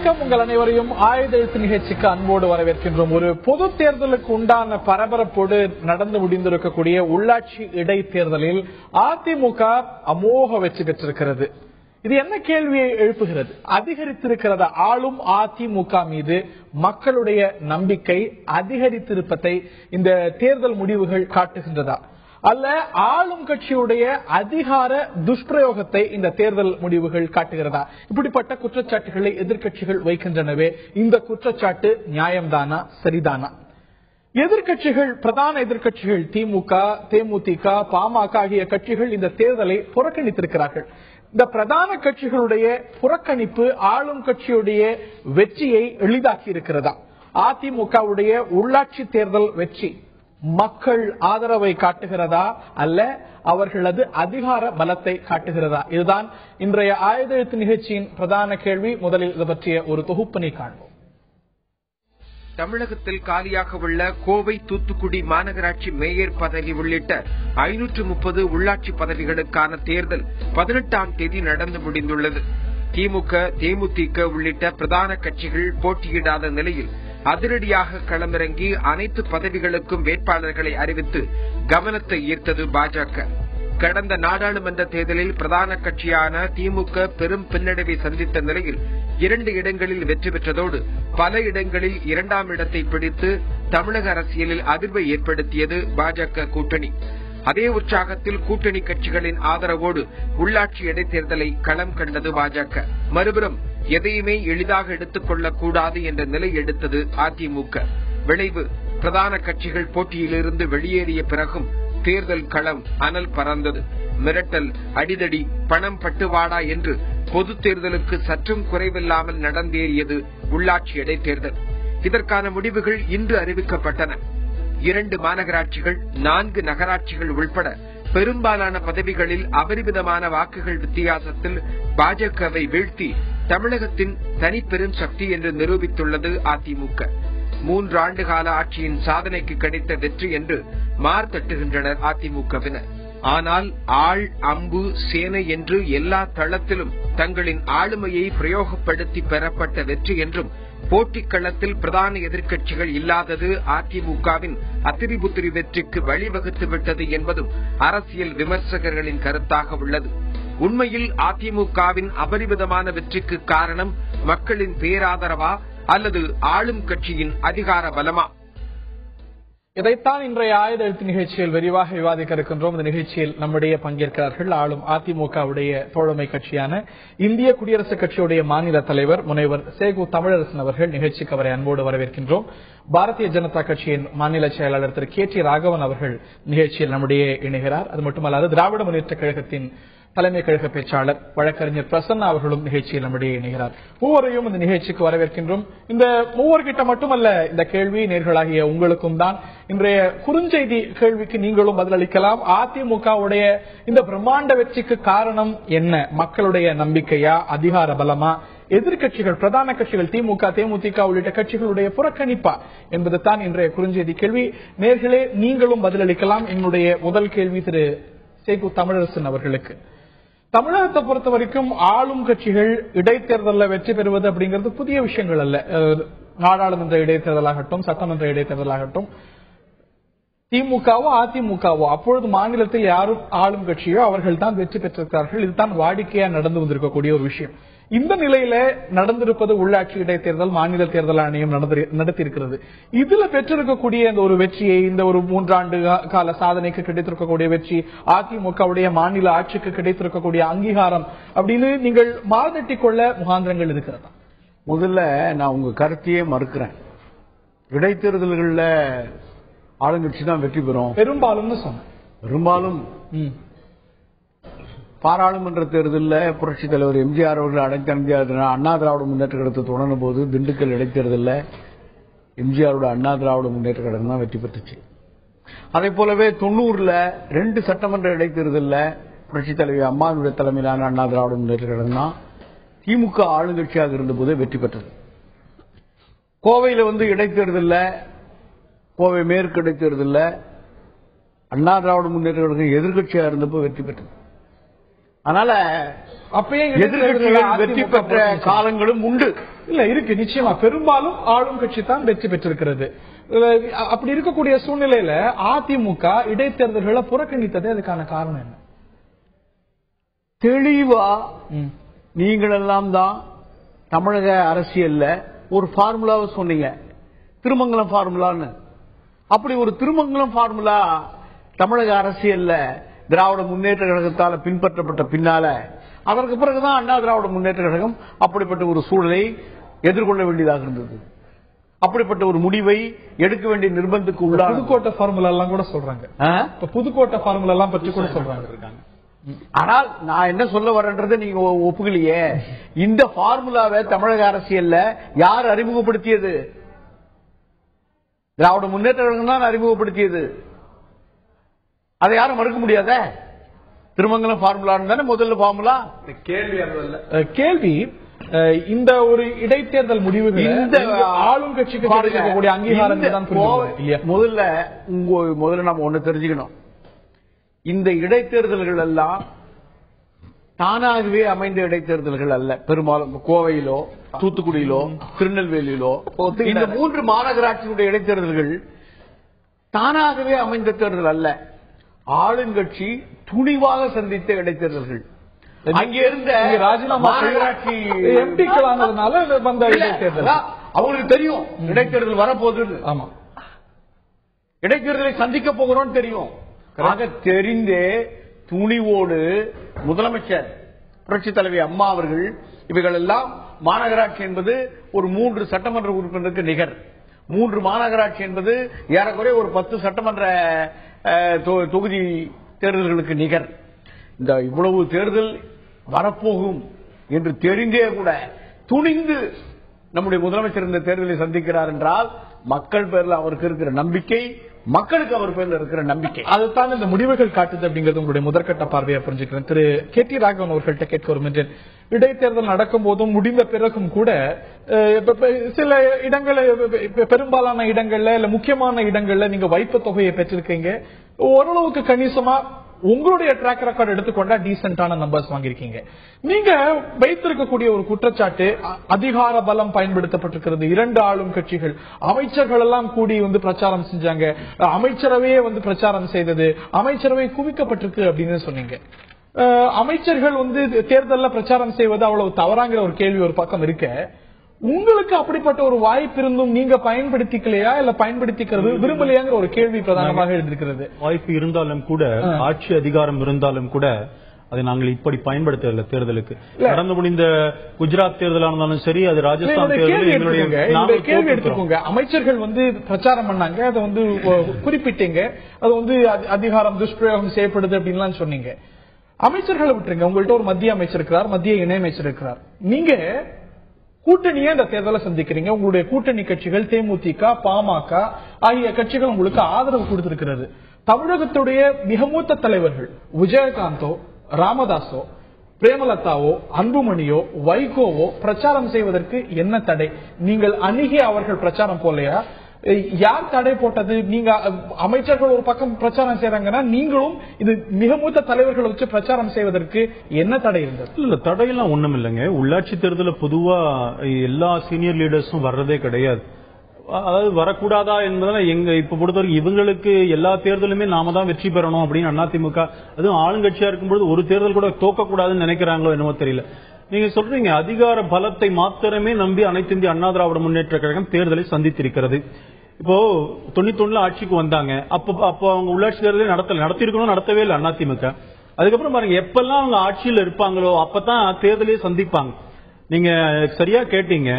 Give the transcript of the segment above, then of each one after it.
வணக்கம். உங்கள் அனைவரையும் ஆயுதெழுத்து நிகழ்ச்சிக்கு அன்போடு வரவேற்கின்றோம். ஒரு பொது தேர்தலுக்கு உண்டான பரபரப்போடு நடந்து முடிந்திருக்கக்கூடிய உள்ளாட்சி இடைத்தேர்தலில் அதிமுக அமோக வெற்றி பெற்றிருக்கிறது. இது என்ன கேள்வியை எழுப்புகிறது? அதிகரித்திருக்கிறதா ஆளும் அதிமுக மீது மக்களுடைய நம்பிக்கை அதிகரித்திருப்பதை இந்த தேர்தல் முடிவுகள் காட்டுகின்றதா, அல்ல ஆளும் கட்சியுடைய அதிகார துஷ்பிரயோகத்தை இந்த தேர்தல் முடிவுகள் காட்டுகிறதா? இப்படிப்பட்ட குற்றச்சாட்டுகளை எதிர்க்கட்சிகள் வைக்கின்றனவே, இந்த குற்றச்சாட்டு நியாயம்தானா, சரிதானா? எதிர்க்கட்சிகள், பிரதான எதிர்க்கட்சிகள் திமுக, தேமுதிக, பாமக ஆகிய கட்சிகள் இந்த தேர்தலை புறக்கணித்திருக்கிறார்கள். இந்த பிரதான கட்சிகளுடைய புறக்கணிப்பு ஆளும் கட்சியுடைய வெற்றியை எளிதாக்கி இருக்கிறதா? அதிமுகவுடைய உள்ளாட்சி தேர்தல் வெற்றி மக்கள் ஆதரவை காட்டுகிறதா, அல்ல அவர்களது அதிகார பலத்தை காட்டுகிறதா? இதுதான் இன்றைய ஆயுதெழுத்து நிகழ்ச்சியின் பிரதான கேள்வி. முதலில் இது பற்றிய ஒரு தொகுப்பினை காண்போம். தமிழகத்தில் காலியாக உள்ள கோவை, தூத்துக்குடி மாநகராட்சி மேயர் பதவி உள்ளிட்ட 530 உள்ளாட்சி பதவிகளுக்கான தேர்தல் 18ஆம் தேதி நடந்து முடிந்துள்ளது. திமுக, தேமுதிக உள்ளிட்ட பிரதான கட்சிகள் போட்டியிடாத நிலையில் அதிரடியாக களமிறங்கி அனைத்து பதவிகளுக்கும் வேட்பாளர்களை அறிவித்து கவனத்தை ஈர்த்தது பாஜக. கடந்த நாடாளுமன்ற தேர்தலில் பிரதான கட்சியான திமுக பெரும் பின்னடைவை சந்தித்த நிலையில் 2 இடங்களில் வெற்றி பெற்றதோடு பல இடங்களில் 2ஆம் இடத்தை பிடித்து தமிழக அரசியலில் அதிர்வை ஏற்படுத்தியது பாஜக கூட்டணி. அதே உற்சாகத்தில் கூட்டணி கட்சிகளின் ஆதரவோடு உள்ளாட்சி இடைத்தேர்தலை களம் கண்டது பாஜக. மறுபுறம் எதையுமே எளிதாக எடுத்துக் கொள்ளக்கூடாது என்ற நிலை எடுத்தது அதிமுக. விளைவு, பிரதான கட்சிகள் போட்டியிலிருந்து வெளியேறிய பிறகும் தேர்தல் களம் அனல் பறந்தது. மிரட்டல், அடிதடி, பணம் பட்டுவாடா என்று பொது தேர்தலுக்கு சற்றும் குறைவில்லாமல் நடந்தேறியது உள்ளாட்சி இடைத்தேர்தல். இதற்கான முடிவுகள் இன்று அறிவிக்கப்பட்டன. 2 மாநகராட்சிகள், 4 நகராட்சிகள் உள்பட பெரும்பாலான பதவிகளில் அபரிமிதமான வாக்குகள் வித்தியாசத்தில் பாஜகவை வீழ்த்தி தமிழகத்தின் தனிப்பெரும் சக்தி என்று நிரூபித்துள்ளது அதிமுக. 3 ஆண்டு கால ஆட்சியின் சாதனைக்கு கிடைத்த வெற்றி என்று மார்த்தட்டுகின்றனர் அதிமுகவினர். ஆனால் ஆள், அம்பு, சேனை என்று எல்லா தளத்திலும் தங்களின் ஆளுமையை பிரயோகப்படுத்தி பெறப்பட்ட வெற்றி என்றும், போட்டிக் களத்தில் பிரதான எதிர்க்கட்சிகள் இல்லாதது அதிமுகவின் அத்திரிபுத்திரி வெற்றிக்கு வழிவகுத்துவிட்டது என்பதும் அரசியல் விமர்சகர்களின் கருத்தாக உள்ளது. உண்மையில் அதிமுகவின் அபரிமிதமான வெற்றிக்கு காரணம் மக்களின் பேராதரவா அல்லது ஆளும் கட்சியின் அதிகார பலமா? இதைத்தான் இன்றைய ஆயுதெழுத்து நிகழ்ச்சியில் விரிவாக விவாதிக்க இருக்கின்றோம். இந்த நிகழ்ச்சியில் நம்முடைய பங்கேற்கிறார்கள் ஆளும் அதிமுகவுடைய தோழமை கட்சியான இந்திய குடியரசுக் கட்சியுடைய மாநில தலைவர் முனைவர் சேகு தமிழரசன் அவர்கள். நிகழ்ச்சிக்கு அவரை அன்போடு வரவேற்கின்றோம். பாரதிய ஜனதா கட்சியின் மாநில செயலாளர் திரு KT ராகவன் அவர்கள் நிகழ்ச்சியில் நம்முடைய இணைகிறார். அது மட்டுமல்லாது திராவிட முன்னேற்ற கழகத்தின் தலைமை கழக பேச்சாளர் வழக்கறிஞர் பிரசன்னா அவர்களும் நிகழ்ச்சியில் நம்முடைய இணைகிறார். மூவரையும் இந்த நிகழ்ச்சிக்கு வரவேற்கின்றோம். இந்த மூவர்கிட்ட மட்டுமல்ல இந்த கேள்வி, நேர்களாகிய உங்களுக்கும் தான். இன்றைய குறுஞ்செய்தி கேள்விக்கு நீங்களும் பதிலளிக்கலாம். அதிமுகவுடைய இந்த பிரம்மாண்ட வெற்றிக்கு காரணம் என்ன? மக்களுடைய நம்பிக்கையா, அதிகார பலமா, எதிர்கட்சிகள், பிரதான கட்சிகள் திமுக, தேமுதிக உள்ளிட்ட கட்சிகளுடைய புறக்கணிப்பா என்பது தான் இன்றைய குறுஞ்செய்தி கேள்வி. நேர்களே நீங்களும் பதிலளிக்கலாம். என்னுடைய முதல் கேள்வி திரு சேகு தமிழரசன் அவர்களுக்கு. தமிழகத்தை பொறுத்த வரைக்கும் ஆளும் கட்சிகள் இடைத்தேர்தலில் வெற்றி பெறுவது அப்படிங்கிறது புதிய விஷயங்கள் அல்ல. நாடாளுமன்ற இடைத்தேர்தலாகட்டும், சட்டமன்ற இடைத்தேர்தலாகட்டும், திமுகவோ அதிமுகவோ அப்பொழுது மாநிலத்தில் யாரும் ஆளும் கட்சியோ அவர்கள் தான் வெற்றி பெற்றிருக்கிறார்கள். இதுதான் வாடிக்கையா நடந்து வந்திருக்கக்கூடிய ஒரு விஷயம். இந்த நிலையில நடந்திருப்பது உள்ளாட்சி இடைத்தேர்தல் மாநில தேர்தல் ஆணையம் நடத்தியிருக்கிறது. இதுல பெற்றிருக்கக்கூடிய இந்த ஒரு வெற்றியை, இந்த ஒரு 3 ஆண்டு கால சாதனைக்கு கிடைத்திருக்கக்கூடிய வெற்றி, அதிமுகவுடைய மாநில ஆட்சிக்கு கிடைத்திருக்கக்கூடிய அங்கீகாரம் அப்படின்னு நீங்கள் மார்தட்டிக் கொள்ள முகாந்திரங்கள் இருக்கிறதா? முதல்ல நான் உங்க கருத்தையே மறுக்கிறேன். இடைத்தேர்தல்கள்ல ஆளுங்கட்சி தான் வெற்றி பெறும் பெரும்பாலும் சொன்ன. பெரும்பாலும் பாராளுமன்ற தேர்தலில் புரட்சித் தலைவர் எம்ஜிஆர் அவர்கள் அனைத்து அண்ணா திராவிட முன்னேற்ற கழகத்தை தொடரும் போது திண்டுக்கல் இடைத்தேர்தலில் எம்ஜிஆரோட அண்ணா திராவிட முன்னேற்ற கழகம் தான் வெற்றி பெற்றுச்சு. அதே போலவே 90ல் 2 சட்டமன்ற இடைத்தேர்தலில் புரட்சித் தலைவர் அம்மாவுடைய தலைமையிலான அண்ணா திராவிட முன்னேற்ற கழகம் தான் திமுக ஆளுங்கட்சியாக இருந்தபோதே வெற்றி பெற்றது. கோவையில் இடைத்தேர்தலில், கோவை மேற்கு இடைத்தேர்தலில் அண்ணா திராவிட முன்னேற்ற கழகம் எதிர்கட்சியாக இருந்தப்போ வெற்றி பெற்றது. அதனால அப்பயே எதிர்கட்சிகள் வெற்றி பெற்ற காலங்களும் உண்டு. இல்ல இருக்கு, நிச்சயமா பெரும்பாலும் ஆளும் கட்சி தான் வெற்றி பெற்றிருக்கிறது. அப்படி இருக்கக்கூடிய சூழ்நிலையில அதிமுக இடைத்தேர்தல்களை புறக்கணித்தது அதுக்கான காரணம் என்ன? தெளிவா நீங்கள் எல்லாம் தான் தமிழக அரசியல்ல ஒரு ஃபார்முலாவை சொன்னீங்க, திருமங்கலம் ஃபார்முலான்னு. அப்படி ஒரு திருமங்கலம் ஃபார்முலா தமிழக அரசியல்ல திராவிட முன்னேற்ற கழகத்தால பின்பற்றப்பட்ட பின்னால அதற்கு பிறகுதான் அண்ணா திராவிட முன்னேற்ற கழகம் அப்படிப்பட்ட ஒரு சூழலை எதிர்கொள்ள வேண்டியதாக இருந்தது. அப்படிப்பட்ட ஒரு முடிவை எடுக்க வேண்டிய நிர்பந்தத்துக்கு உள்ளான புதுக்கோட்டை ஃபார்முலா எல்லாம் கூட சொல்றாங்க. புதுக்கோட்டை ஃபார்முலா எல்லாம் பற்றி கூட சொல்றாங்க. ஆனால் நான் என்ன சொல்ல வரேன்றதை நீங்க ஒப்புக்கலையே. இந்த ஃபார்முலாவை தமிழக அரசியல்ல யார் அறிமுகப்படுத்தியது? திராவிட முன்னேற்ற கழகம் தான் அறிமுகப்படுத்தியது. அதை யாரும் மறுக்க முடியாத. திருமங்கலம் ஃபார்முலான்னு தானே முதல்ல ஃபார்முலா. கேள்வி இந்த ஒரு இடைத்தேர்தல் முடிவுகள் இந்த ஆளும் கட்சிக்கு கிடைக்கக்கூடிய அங்கீகாரங்கள் தான் முதல்ல நம்ம ஒண்ணு தெரிஞ்சுக்கணும். இந்த இடைத்தேர்தல்கள் எல்லாம் தானாகவே அமைந்த இடைத்தேர்தல்கள் அல்ல. பெரும்பாலும் கோவையிலோ தூத்துக்குடியிலோ திருநெல்வேலியிலோ இந்த 3 மாநகராட்சியுடைய இடைத்தேர்தல்கள் தானாகவே அமைந்த தேர்தல் அல்ல. ஆளுங்கட்சி துணிவாக சந்தித்த இடைத்தேர்தல்கள். அங்கே இருந்த ராஜினாமா எம்பிக்களானதுனால வந்த இடைத்தேர்தல் அவங்களுக்கு தெரியும் இடைத்தேர்தல் வரப்போகுது. ஆமா, இடைத்தேர்தலை சந்திக்க போகிறோம் தெரியும். தெரிந்தே துணிவோடு முதலமைச்சர் புரட்சி தலைவி அம்மா அவர்கள் இவைகள் எல்லாம் மாநகராட்சி என்பது ஒரு 3 சட்டமன்ற உறுப்பினருக்கு நிகர். 3 மாநகராட்சி என்பது ஏறக்குறைய ஒரு 10 சட்டமன்ற தொகுதி தேர்தல்களுக்கு நிகர். இந்த இவ்வளவு தேர்தல் வரப்போகும் என்று தெரிந்தே கூட துணிந்து நம்முடைய முதலமைச்சர் இந்த தேர்தலை சந்திக்கிறார் என்றால் மக்கள் பேர்ல அவருக்கு இருக்கிற நம்பிக்கை, மக்களுக்கு அவர் பேர்ல இருக்கிற நம்பிக்கை, அதுதான் இந்த முடிவுகள் காட்டுது அப்படிங்கிறது உங்களுடைய முதற்கட்ட பார்வையை புரிஞ்சுக்கிறேன். திரு KT ராகவன் அவர்கள்ட்ட கேட்க விரும்புகிறேன். இடைத்தேர்தல் நடக்கும் போதும் முடிந்த பிறகும் கூட சில இடங்கள், பெரும்பாலான இடங்கள்ல இல்ல முக்கியமான இடங்கள்ல நீங்க வைப்பு தொகையை பெற்றிருக்கீங்க. ஓரளவுக்கு கணிசமா உங்களுடைய ட்ராக் ரெக்கார்ட் எடுத்துக்கொண்டா டீசென்டான நம்பர்ஸ் வாங்கியிருக்கீங்க. நீங்க வைத்திருக்கக்கூடிய ஒரு குற்றச்சாட்டு அதிகார பலம் பயன்படுத்தப்பட்டிருக்கிறது. 2 ஆளும் கட்சிகள் அமைச்சர்கள் எல்லாம் கூடி வந்து பிரச்சாரம் செஞ்சாங்க, அமைச்சரவையே வந்து பிரச்சாரம் செய்தது, அமைச்சரவை குவிக்கப்பட்டிருக்கு அப்படின்னு சொன்னீங்க. அமைச்சர்கள் வந்து தேர்தலில் பிரச்சாரம் செய்வது அவ்வளவு தவறாங்கிற ஒரு கேள்வி ஒரு பக்கம் இருக்க, உங்களுக்கு அப்படிப்பட்ட ஒரு வாய்ப்பு இருந்தும் நீங்க பயன்படுத்திக்கலையா இல்ல பயன்படுத்திக்கிறது விரும்பலையாங்கிற ஒரு கேள்வி பிரதானமாக எழுந்திருக்கிறது. வாய்ப்பு இருந்தாலும் கூட, ஆட்சி அதிகாரம் இருந்தாலும் கூட அதை நாங்கள் இப்படி பயன்படுத்தவில்லை. தேர்தலுக்கு நடந்து முடிந்த குஜராத் தேர்தலாக இருந்தாலும் சரி, அது ராஜஸ்தான் தேர்தல் கேள்வி எடுத்துக்கோங்க. அமைச்சர்கள் வந்து பிரச்சாரம் பண்ணாங்க, அதை வந்து குறிப்பிட்டீங்க, அது வந்து அதிகாரம் துஷ்பிரயோகம் செய்யப்படுது அப்படின்னு சொன்னீங்க. அமைச்சர்களை விட்டுருங்க, உங்கள்கிட்ட ஒரு மத்திய அமைச்சர் இருக்கிறார், மத்திய இணையமைச்சர் இருக்கிறார். நீங்க கூட்டணியே இந்த தேர்தலை சந்திக்கிறீங்க. உங்களுடைய கூட்டணி கட்சிகள் தேமுதிக, பாமக ஆகிய கட்சிகள் உங்களுக்கு ஆதரவு கொடுத்திருக்கிறது. தமிழகத்துடைய மிக மூத்த தலைவர்கள் விஜயகாந்தோ, ராமதாசோ, பிரேமலதாவோ, அன்புமணியோ, வைகோவோ பிரச்சாரம் செய்வதற்கு என்ன தடை? நீங்கள் அணுகி அவர்கள் பிரச்சாரம் போலையா? யார் தடை போட்டது? நீங்க அமைச்சர்கள் ஒரு பக்கம் பிரச்சாரம் செய்யறாங்கன்னா நீங்களும் இது மிக மூத்த தலைவர்களை வச்சு பிரச்சாரம் செய்வதற்கு என்ன தடை இருந்தது? இல்ல, தடையெல்லாம் ஒண்ணும் இல்லைங்க. உள்ளாட்சி தேர்தலில் பொதுவா எல்லா சீனியர் லீடர்ஸும் வர்றதே கிடையாது. அதாவது வரக்கூடாதா என்பதை எங்க இப்ப பொறுத்தவரைக்கும் இவங்களுக்கு எல்லா தேர்தலுமே நாம தான் வெற்றி பெறணும் அப்படின்னு அதிமுக, அதுவும் ஆளுங்கட்சியா இருக்கும்போது ஒரு தேர்தல் கூட தோக்கக்கூடாதுன்னு நினைக்கிறாங்களோ என்னமோ தெரியல. நீங்க சொல்றீங்க அதிகார பலத்தை மாத்திரமே நம்பி அனைத்து இந்திய அண்ணா திராவிட முன்னேற்ற கழகம் தேர்தலை சந்தித்திருக்கிறது. இப்போ 91 ஆட்சிக்கு வந்தாங்க. அப்போ அவங்க உள்ளாட்சி தேர்தலை நடத்திருக்கணும், நடத்தவே இல்லை அதிமுக. அதுக்கப்புறம் பாருங்க, எப்பெல்லாம் அவங்க ஆட்சியில் இருப்பாங்களோ அப்பதான் தேர்தலே சந்திப்பாங்க. நீங்க சரியா கேட்டீங்க.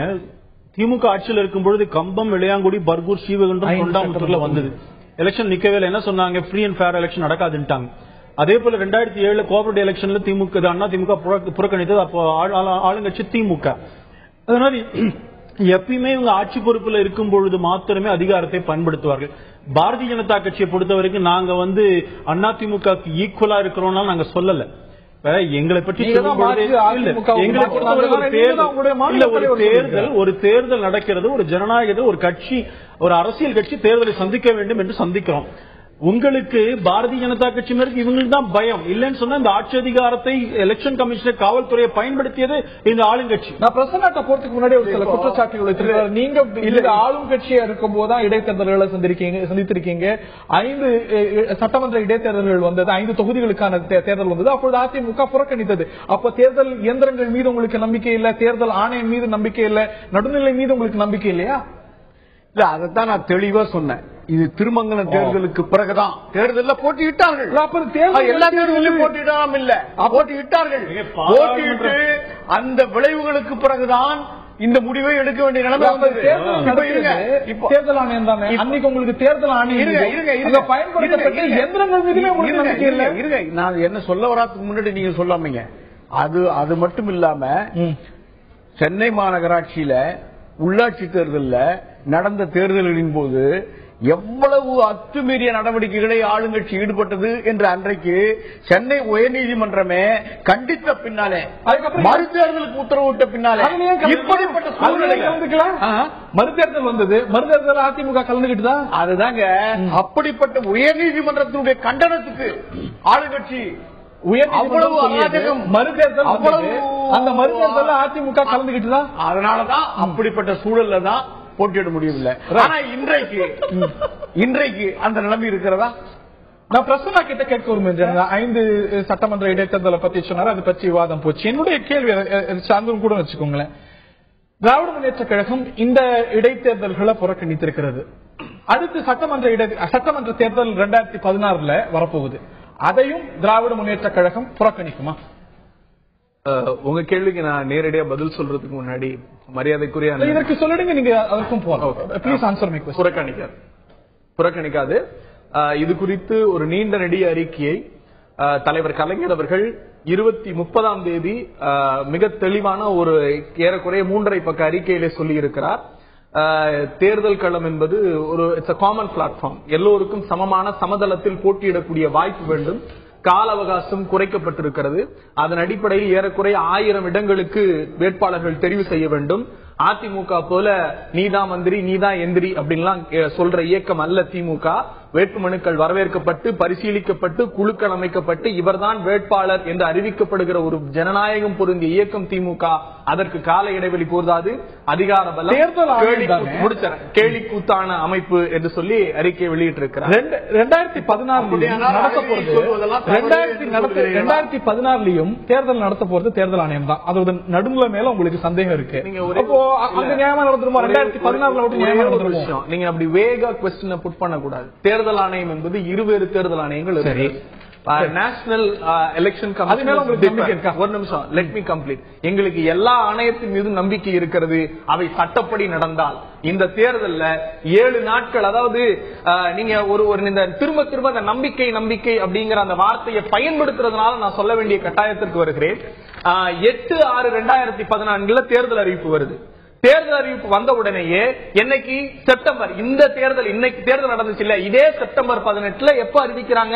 திமுக ஆட்சியில் இருக்கும் பொழுது கம்பம், இளையாங்குடி, பர்கூர், ஸ்ரீவைகுண்டம், தொண்டாமுத்தூர்ல வந்தது. எலெக்ஷன் நிக்கவே என்ன சொன்னாங்க? ஃப்ரீ அண்ட் ஃபேர் எலெக்ஷன் நடக்காதுட்டாங்க. அதே போல 2007 கோஆபரேட்டிவ் எலெக்ஷன்ல அதிமுக புறக்கணித்தது. அப்போ ஆளுங்கட்சி திமுக. அதனால எப்பயுமே இவங்க ஆட்சி பொறுப்புல இருக்கும் பொழுது மாத்திரமே அதிகாரத்தை பயன்படுத்துவார்கள். பாரதிய ஜனதா கட்சியை பொறுத்த வரைக்கும் நாங்க வந்து அதிமுக ஈக்குவலா இருக்கிறோம்னா நாங்க சொல்லல. எங்களை பற்றி ஒரு தேர்தல் நடக்கிறது, ஒரு ஜனநாயக ஒரு கட்சி, ஒரு அரசியல் கட்சி தேர்தலை சந்திக்க வேண்டும் என்று சந்திக்கிறோம். உங்களுக்கு பாரதிய ஜனதா கட்சி மேற்கு இவங்களுக்கு தான் பயம் இல்லைன்னு சொன்னா இந்த ஆட்சி அதிகாரத்தை எலெக்ஷன் கமிஷனர் காவல்துறையை பயன்படுத்தியது இந்த ஆளுங்கட்சி. நான் பிரசன்னாட்ட போறதுக்கு முன்னாடி ஒரு சில குற்றச்சாட்டுகளை நீங்க இல்ல ஆளும் கட்சியா இருக்கும் போதுதான் இடைத்தேர்தல்களை சந்தித்திருக்கீங்க. 5 சட்டமன்ற இடைத்தேர்தல்கள் வந்தது, 5 தொகுதிகளுக்கான தேர்தல் வந்தது. அப்பொழுது அதிமுக புறக்கணித்தது. அப்ப தேர்தல் இயந்திரங்கள் மீது உங்களுக்கு நம்பிக்கை இல்ல, தேர்தல் ஆணையம் மீது நம்பிக்கை இல்ல, நடுநிலை மீது உங்களுக்கு நம்பிக்கை இல்லையா? இல்ல, அதைத்தான் நான் தெளிவா சொன்னேன். இது திருமங்கலம் தேர்தலுக்கு பிறகுதான் தேர்தலில் போட்டியிட்டார்கள். எல்லா தேர்தலையும் போட்டியிடாம இல்ல, போட்டியிட்டார்கள். போட்டியிட்டு அந்த விளைவுகளுக்கு பிறகுதான் இந்த முடிவை எடுக்க வேண்டிய நிலைமை வந்தது. தேர்தல் ஆணையம் தானே அன்னைக்கு உங்களுக்கு தேர்தல் ஆணையம் பயன்படுத்தப்பட்ட எந்திரங்கள் மீதுமே உங்களுக்கு நம்பிக்கை இல்ல. இருங்க, நான் என்ன சொல்ல வராதுக்கு முன்னாடி நீங்க சொல்லாமீங்க. அது மட்டும் இல்லாம சென்னை மாநகராட்சியில உள்ளாட்சி தேர்தலில் நடந்த தேர்தல்களின் போது எவ்வளவு அத்துமீறிய நடவடிக்கைகளை ஆளுங்கட்சி ஈடுபட்டது என்று அன்றைக்கு சென்னை உயர்நீதிமன்றமே கண்டித்த பின்னாலே, மறுதேர்தலுக்கு உத்தரவிட்ட பின்னாலே இப்படிப்பட்ட சூழ்நிலை மறுதேர்தல் வந்தது. மறுதேர்தல் அதிமுக கலந்துகிட்டு தான். அதுதாங்க, அப்படிப்பட்ட உயர்நீதிமன்றத்தினுடைய கண்டனத்துக்கு ஆளுங்கட்சி மறுதேர்தல் அந்த மறுதேர்தல் அதிமுக கலந்துகிட்டு தான். அதனாலதான் அப்படிப்பட்ட சூழல்ல தான் போட்டியிட முடியவில்லை. ஆனா இன்றைக்கு அந்த நிலைமை இருக்கிறதா? நான் பிரசன்னா கிட்ட கேட்க விரும்புகிறேன். 5 சட்டமன்ற இடைத்தேர்தலை பத்தி சொன்னாரு, அதை பற்றி விவாதம் போச்சு. என்னுடைய கேள்வி சார்ந்தும் கூட வச்சுக்கோங்களேன். திராவிட முன்னேற்ற கழகம் இந்த இடைத்தேர்தல்களை புறக்கணித்திருக்கிறது. அடுத்து சட்டமன்ற தேர்தல் 2016 வரப்போகுது. அதையும் திராவிட முன்னேற்ற கழகம் புறக்கணிக்குமா? உங்க கேள்விக்கு நான் நேரடியா பதில் சொல்றதுக்கு முன்னாடி மரியாதைக்குரிய இதற்கு சொல்லிடுங்க, நீங்க அதற்கும் ப்ளீஸ் ஆன்சர் மீ. புறக்கணிக்காது. இது குறித்து ஒரு நீண்ட நெடிய அறிக்கையை தலைவர் கலைஞர் அவர்கள் 30ஆம் தேதி மிக தெளிவான ஒரு ஏறக்குறைய 3.5 பக்க அறிக்கையிலே சொல்லி இருக்கிறார். தேர்தல் களம் என்பது ஒரு இட்ஸ் காமன் பிளாட்ஃபார்ம். எல்லோருக்கும் சமமான சமதளத்தில் போட்டியிடக்கூடிய வாய்ப்பு வேண்டும். கால அவகாசம் குறைக்கப்பட்டிருக்கிறது. அதன் அடிப்படையில் ஏறக்குறைய 1000 இடங்களுக்கு வேட்பாளர்கள் தெரிவு செய்ய வேண்டும். அதிமுக போல நீதான் மந்திரி நீதான் எந்திரி அப்படின்லாம் சொல்ற இயக்கம் அல்ல திமுக. வேட்புமனுக்கள் வரவேற்கப்பட்டு பரிசீலிக்கப்பட்டு குழுக்கள் அமைக்கப்பட்டு இவர்தான் வேட்பாளர் என்று அறிவிக்கப்படுகிற ஒரு ஜனநாயகம் பொருந்திய இயக்கம் திமுக. அதற்கு கால இடைவெளி போதாது. அதிகார பலம் கேலி கூத்தான அமைப்பு என்று சொல்லி அறிக்கை வெளியிட்டிருக்கிறார். 2016 தேர்தல் நடத்த போறது தேர்தல் ஆணையம் தான். அதோட நடுமுறை மேல உங்களுக்கு சந்தேகம் இருக்கு. நீங்க அப்படி வேகா क्वेश्चन புட் பண்ண கூடாது. தேர்தல் ஆணையம் என்பது இருவேறு தேர்தல் ஆணையங்கள் இருக்கு. நேஷனல் எலெக்ஷன் கமிஷன் ஒரு நிமிஷம் லெட் மீ கம்ப்ளீட். எங்களுக்கு எல்லா ஆணையத்தின் மீது நம்பிக்கை இருக்கிறது. அவை சட்டப்படி நடந்தால் இந்த தேர்தல்ல 7 நாட்கள், அதாவது நீங்க ஒரு திரும்ப திரும்ப அந்த நம்பிக்கை அப்படிங்கிற அந்த வார்த்தையை பயன்படுத்துறதுனால நான் சொல்ல வேண்டிய கட்டாயத்திற்கு வருகிறேன். 8/6/2014 தேர்தல் அறிவிப்பு வருது. தேர்தல் அறிவிப்பு வந்த உடனேயே என்னைக்கு செப்டம்பர் இந்த தேர்தல் இன்னைக்கு தேர்தல் நடந்துச்சு இல்ல, இதே செப்டம்பர் 18 எப்ப அறிவிக்கிறாங்க?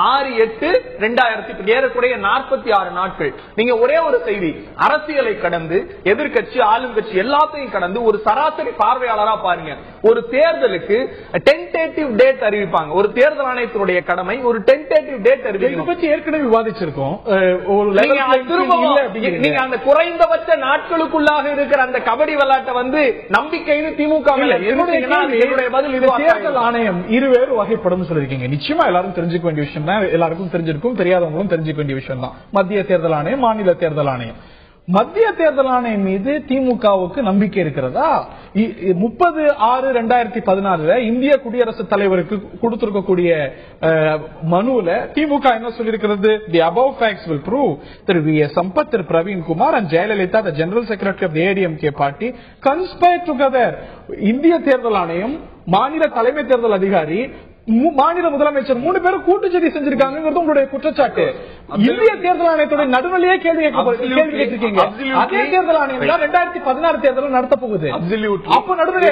6/8/2000 ஏறக்குறைய 46 நாட்கள். நீங்க ஒரே ஒரு செய்தி, அரசியலை கடந்து எதிர்கட்சி ஆளுங்கட்சி எல்லாத்தையும் கடந்து ஒரு சராசரி பார்வையாளரா பாருங்க. ஒரு தேர்தலுக்கு டென்டேட்டிவ் டேட் அறிவிப்பாங்க. ஒரு தேர்தல் ஆணையத்தினுடைய கடமை ஒரு டென்டேட்டிவ் டேட் அறிவிப்பது ஏற்கனவே விவாதிச்சிருக்கோம். நீங்க அந்த குறைந்தபட்ச நாட்களுக்குள்ளாக இருக்கிற அந்த கபடி வந்து நம்பிக்கைன்னு திமுக என்னுடைய பதில் இது. தேர்தல் ஆணையம் இருவேறு வகைப்படும் சொல்லிருக்கீங்க. நிச்சயமா எல்லாரும் தெரிஞ்சுக்க வேண்டிய விஷயம் தான். எல்லாருக்கும் தெரிஞ்சிருக்கும், தெரியாதவங்களும் தெரிஞ்சுக்க வேண்டிய விஷயம் தான். மத்திய தேர்தல் ஆணையம், மாநில தேர்தல் ஆணையம். மத்திய தேர்தல் ஆணையம் மீது திமுகவுக்கு நம்பிக்கை இருக்கிறதா? 30/6/2014 இந்திய குடியரசுத் தலைவருக்கு கொடுத்திருக்கக்கூடிய மனுவில் திமுக என்ன சொல்லியிருக்கிறது? The above facts will prove that V.S. Sampath, Praveen Kumar and Jayalalitha, the General Secretary of the ADMK party, conspired together. இந்திய தேர்தல் ஆணையம், மாநில தலைமை தேர்தல் அதிகாரி, மாநில முதலமைச்சர் 3 பேரும் கூட்டுச்சதி செஞ்சிருக்காங்க. உங்களுடைய குற்றச்சாட்டு. இந்திய தேர்தல் ஆணையத்துடைய நடுநிலையே கேள்வி கேட்டிருக்கீங்க. அதே தேர்தல் ஆணையம் 2016 தேர்தல் நடத்த போகுது. அப்ப நடுநிலை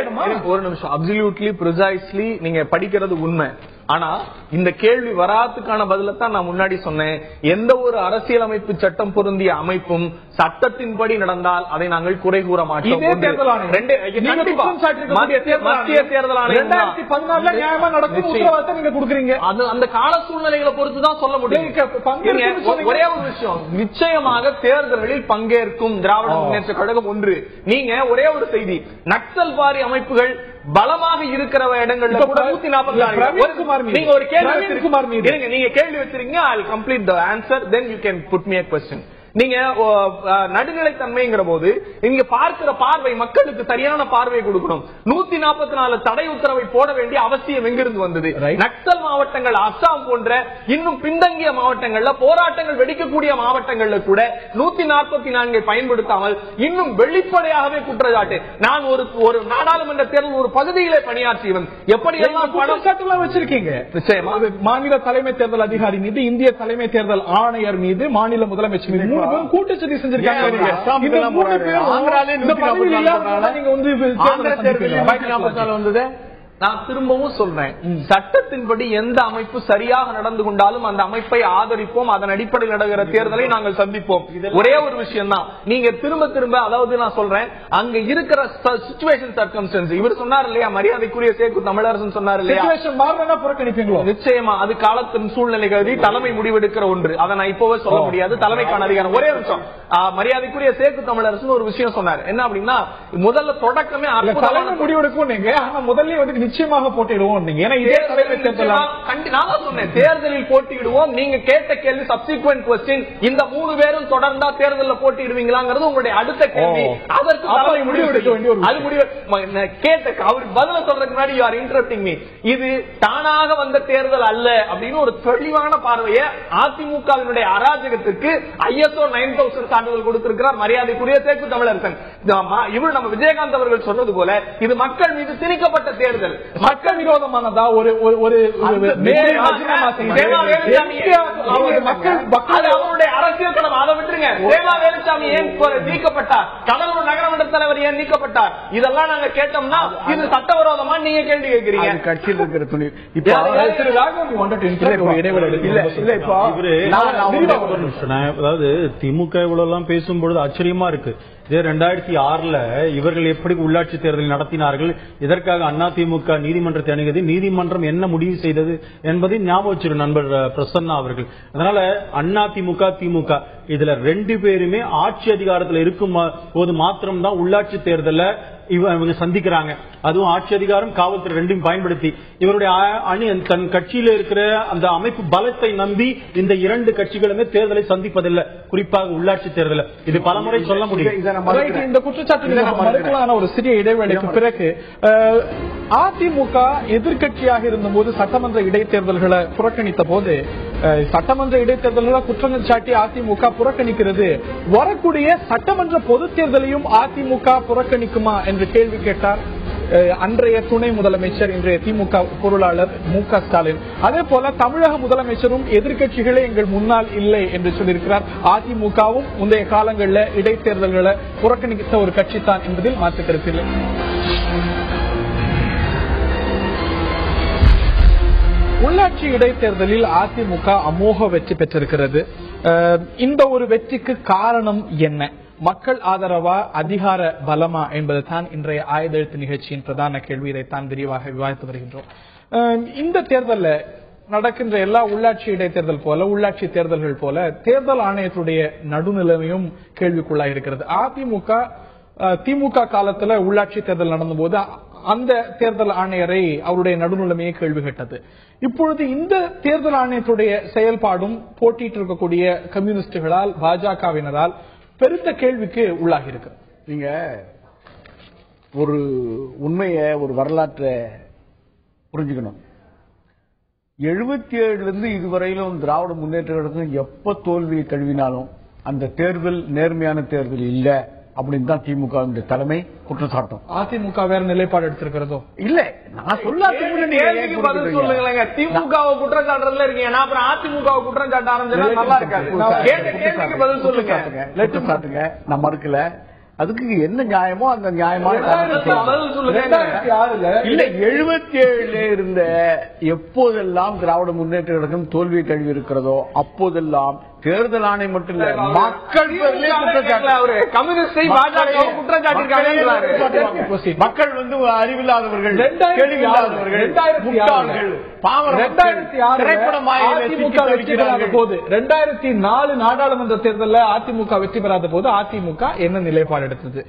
ஒரு நிமிஷம். அப்சல்யூட்லி ப்ரிசைஸ்லி நீங்க படிக்கிறது உண்மை. ஆனா இந்த கேள்வி வராதுக்கான பதிலத்தான் நான் முன்னாடி சொன்னேன். எந்த ஒரு அரசியலமைப்பு சட்டம் பொருந்திய அமைப்பும் சட்டத்தின்படி நடந்தால் அதை நாங்கள் குறை கூற மாட்டோம். மத்திய தேர்தல் ஆணையம் 2014 நியாயமா நடக்கும் உத்தரவாதத்தை நீங்க கொடுக்குறீங்க. அந்த கால சூழ்நிலைகளை பொறுத்துதான் சொல்ல முடியும். ஒரே ஒரு விஷயம், நிச்சயமாக தேர்தல்களில் பங்கேற்கும் திராவிட முன்னேற்ற கழகம் ஒன்று. நீங்க ஒரே ஒரு செய்தி, நக்சல் வாரி அமைப்புகள் பலமாக இருக்கிற இடங்கள்ல கூட 144 நீங்க ஒரு கேள்வி வச்சிருக்கீங்க. I will complete the answer, then you can put me a question. நீங்க நடுநிலைத்தன்மைங்கிற போது நீங்க பார்க்கிற பார்வை மக்களுக்கு சரியான பார்வை கொடுக்கணும். 144 தடை உத்தரவை போட வேண்டிய அவசியம் எங்கிருந்து வந்தது? நக்சல் மாவட்டங்கள், அஸ்ஸாம் போன்ற இன்னும் பின்தங்கிய மாவட்டங்கள்ல, போராட்டங்கள் வெடிக்கக்கூடிய மாவட்டங்கள்ல கூட 144 பயன்படுத்தாமல் இன்னும் வெளிப்படையாகவே குற்றச்சாட்டு. நான் ஒரு நாடாளுமன்ற தேர்தல் ஒரு பகுதியிலே பணியாற்றியவன், எப்படி எல்லாம் குற்றச்சாட்டுலாம் வச்சிருக்கீங்க. நிச்சயமா மாநில தலைமை தேர்தல் அதிகாரி மீது, இந்திய தலைமை தேர்தல் ஆணையர் மீது, மாநில முதலமைச்சர் மீது கூட்டச்சதி செஞ்சிருக்காங்க. நான் திரும்பவும் சொல்றேன், சட்டத்தின்படி எந்த அமைப்பு சரியாக நடந்து கொண்டாலும் அந்த அமைப்பை ஆதரிப்போம். அதன் அடிப்படையில் நடக்கிற தேர்தலை நாங்கள் சந்திப்போம். ஒரே ஒரு விஷயம் தான், நீங்க திரும்ப திரும்ப, அதாவது நான் சொல்றேன், அங்க இருக்கிற சிச்சுவேஷன் சர்க்கம்ஸ்டன்ஸ், இவர் சொன்னார் இல்லையா, மரியாதைக்குரிய சேக்கு தமிழரசன் சொன்னார் இல்லையா, புறக்கணிப்பீங்களோ? நிச்சயமா அது காலத்தின் சூழ்நிலை கருதி தலைமை முடிவெடுக்கிற ஒன்று. அதை நான் இப்பவே சொல்ல முடியாது, தலைமைக்கான அதிகாரம். ஒரே நிமிஷம், மரியாதைக்குரிய சேக்கு தமிழரசன் ஒரு விஷயம் சொன்னார். என்ன அப்படின்னா, முதல்ல தொடக்கமே தலைமை முடிவெடுக்கும் நீங்க, ஆனா முதல்ல வந்து நிச்சயமாக போட்டிடுவோம் நீங்க. ஏன்னா இதே தலைமை தேர்தல் நான் சொன்னேன், தேர்தலில் போட்டியிடுவோம். நீங்க கேட்ட கேள்வி சப்சிக்வெண்ட் கொஸ்டின், இந்த 3 பேரும் தொடர்ந்தா தேர்தலில் போட்டியிடுவீங்களாங்கிறது உங்களுடைய அடுத்த கேள்வி. அதற்கு முடிவெடுக்க வேண்டிய அது முடிவு கேட்ட அவருக்கு பதில சொல்றதுக்கு முன்னாடி யூ ஆர் இன்டரப்டிங் மீ. இது தானாக வந்த தேர்தல் அல்ல அப்படின்னு ஒரு தெளிவான பார்வையை அதிமுகவினுடைய அராஜகத்துக்கு ISO 9000 சான்றிதழ் கொடுத்திருக்கிறார் மரியாதைக்குரிய சேக்கு தமிழரசன். இவர் நம்ம விஜயகாந்த் அவர்கள் சொன்னது போல இது மக்கள் மீது திணிக்கப்பட்ட தேர்தல், மக்கள் விரோதமானதா? ஒரு அவருடைய அரசியல் கடமை, அதை விட்டுருங்க. தேவா வேலுசாமி ஏன் நீக்கப்பட்டார்? கடலூர் நகரமன்ற தலைவர் ஏன் நீக்கப்பட்டார்? இதெல்லாம் நாங்க கேட்டோம்னா இது சட்டவிரோதமா நீங்க கேள்வி கேட்கிறீங்க. கட்சியில் இருக்கிற துணி அதாவது திமுக இவ்வளவு பேசும்பொழுது ஆச்சரியமா இருக்கு. 2006 இவர்கள் எப்படி உள்ளாட்சி தேர்தல் நடத்தினார்கள், இதற்காக அதிமுக நீதிமன்றத்தை அணுகியது, நீதிமன்றம் என்ன முடிவு செய்தது என்பதை ஞாபகம் வச்சிரு நண்பர் பிரசன்னா அவர்கள். அதனால அதிமுக திமுக இதுல 2 பேருமே ஆட்சி அதிகாரத்தில் இருக்கும் போது மாத்திரம்தான் உள்ளாட்சி தேர்தல இவங்க சந்திக்கிறாங்க. அதுவும் ஆட்சி அதிகாரம், காவல்துறை ரெண்டையும் பயன்படுத்தி இவருடைய அணி தன் கட்சியில இருக்கிற அந்த அமைப்பு பலத்தை நம்பி இந்த 2 கட்சிகளுமே தேர்தலை சந்திப்பதில்லை, குறிப்பாக உள்ளாட்சி தேர்தல். இது பலமுறை சொல்ல முடியும். இந்த குற்றச்சாட்டு ஒரு சிறிய இடைவேளைக்கு பிறகு அதிமுக எதிர்கட்சியாக இருந்தபோது சட்டமன்ற இடைத்தேர்தல்களை புறக்கணித்த போது, சட்டமன்ற இடைத்தேர்தல்களை குற்றம் சாட்டி அதிமுக புறக்கணிக்கிறது, வரக்கூடிய சட்டமன்ற பொதுத் தேர்தலையும் அதிமுக புறக்கணிக்குமா என்று கேள்வி கேட்டார் அன்றைய துணை முதலமைச்சர், இன்றைய திமுக பொருளாளர் மு.க. ஸ்டாலின். அதே போல தமிழக முதலமைச்சரும் எதிர்கட்சிகளே எங்கள் முன்னால் இல்லை என்று சொல்லியிருக்கிறார். அதிமுகவும் முந்தைய காலங்களில் இடைத்தேர்தல்களை புறக்கணித்த ஒரு கட்சி தான் என்பதில் மாற்று கருத்தில்லை. உள்ளாட்சி இடைத்தேர்தலில் அதிமுக அமோக வெற்றி பெற்றிருக்கிறது. இந்த ஒரு வெற்றிக்கு காரணம் என்ன? மக்கள் ஆதரவா, அதிகார பலமா என்பது தான் இன்றைய ஆயுதெழுத்து நிகழ்ச்சியின் பிரதான கேள்வி. இதைத்தான் விரிவாக விவாதித்து வருகின்றோம். இந்த தேர்தலில் நடக்கின்ற எல்லா உள்ளாட்சி இடைத்தேர்தல் போல, உள்ளாட்சி தேர்தல்கள் போல தேர்தல் ஆணையத்துடைய நடுநிலைமையும் கேள்விக்குள்ளாக இருக்கிறது. திமுக காலத்துல உள்ளாட்சி தேர்தல் நடந்த போது அந்த தேர்தல் ஆணையரை அவருடைய நடுநிலைமையை கேள்வி கேட்டது. இப்பொழுது இந்த தேர்தல் ஆணையத்துடைய செயல்பாடும் போட்டிட்டு இருக்கக்கூடிய கம்யூனிஸ்டுகளால், பாஜகவினரால் பெருத்த கேள்விக்கு உள்ளாகி இருக்கு. நீங்க ஒரு உண்மையை, ஒரு வரலாற்றை புரிஞ்சுக்கணும். 77 இதுவரையிலும் திராவிட முன்னேற்ற கழகம் எப்ப தோல்வியை கழுவினாலும் அந்த தேர்தல் நேர்மையான தேர்தல் இல்ல அப்படின்னு தான் திமுக தலைமை குற்றம் சாட்டும். அதிமுக வேற நிலைப்பாடு எடுத்திருக்கிறதோ இல்ல, நான் சொல்லுங்க. திமுக குற்றம் சாட்டுறதுல இருக்கீங்க, நான் அப்புறம் அதிமுக குற்றம் சாட்ட ஆரம்பிச்சா நல்லா இருக்காது. பதில் சொல்லுங்க. நான் மறுக்கல. அதுக்கு என்ன நியாயமோ அந்த நியாயமான இல்ல 77 இருந்த எப்போதெல்லாம் திராவிட முன்னேற்ற கழகம் தோல்வி கழுவி இருக்கிறதோ அப்போதெல்லாம் தேர்தல் ஆணையம் மட்டும் இல்ல மக்கள் மக்கள் வந்து அறிவில்லாதவர்கள், கேள்வியில்லாதவர்கள், முட்டாள்கள், அதிமுக வெற்றி பெறாத போது 2004 நாடாளுமன்ற தேர்தலில் அதிமுக வெற்றி பெறாத போது அதிமுக என்ன நிலைப்பாடு எடுத்தது?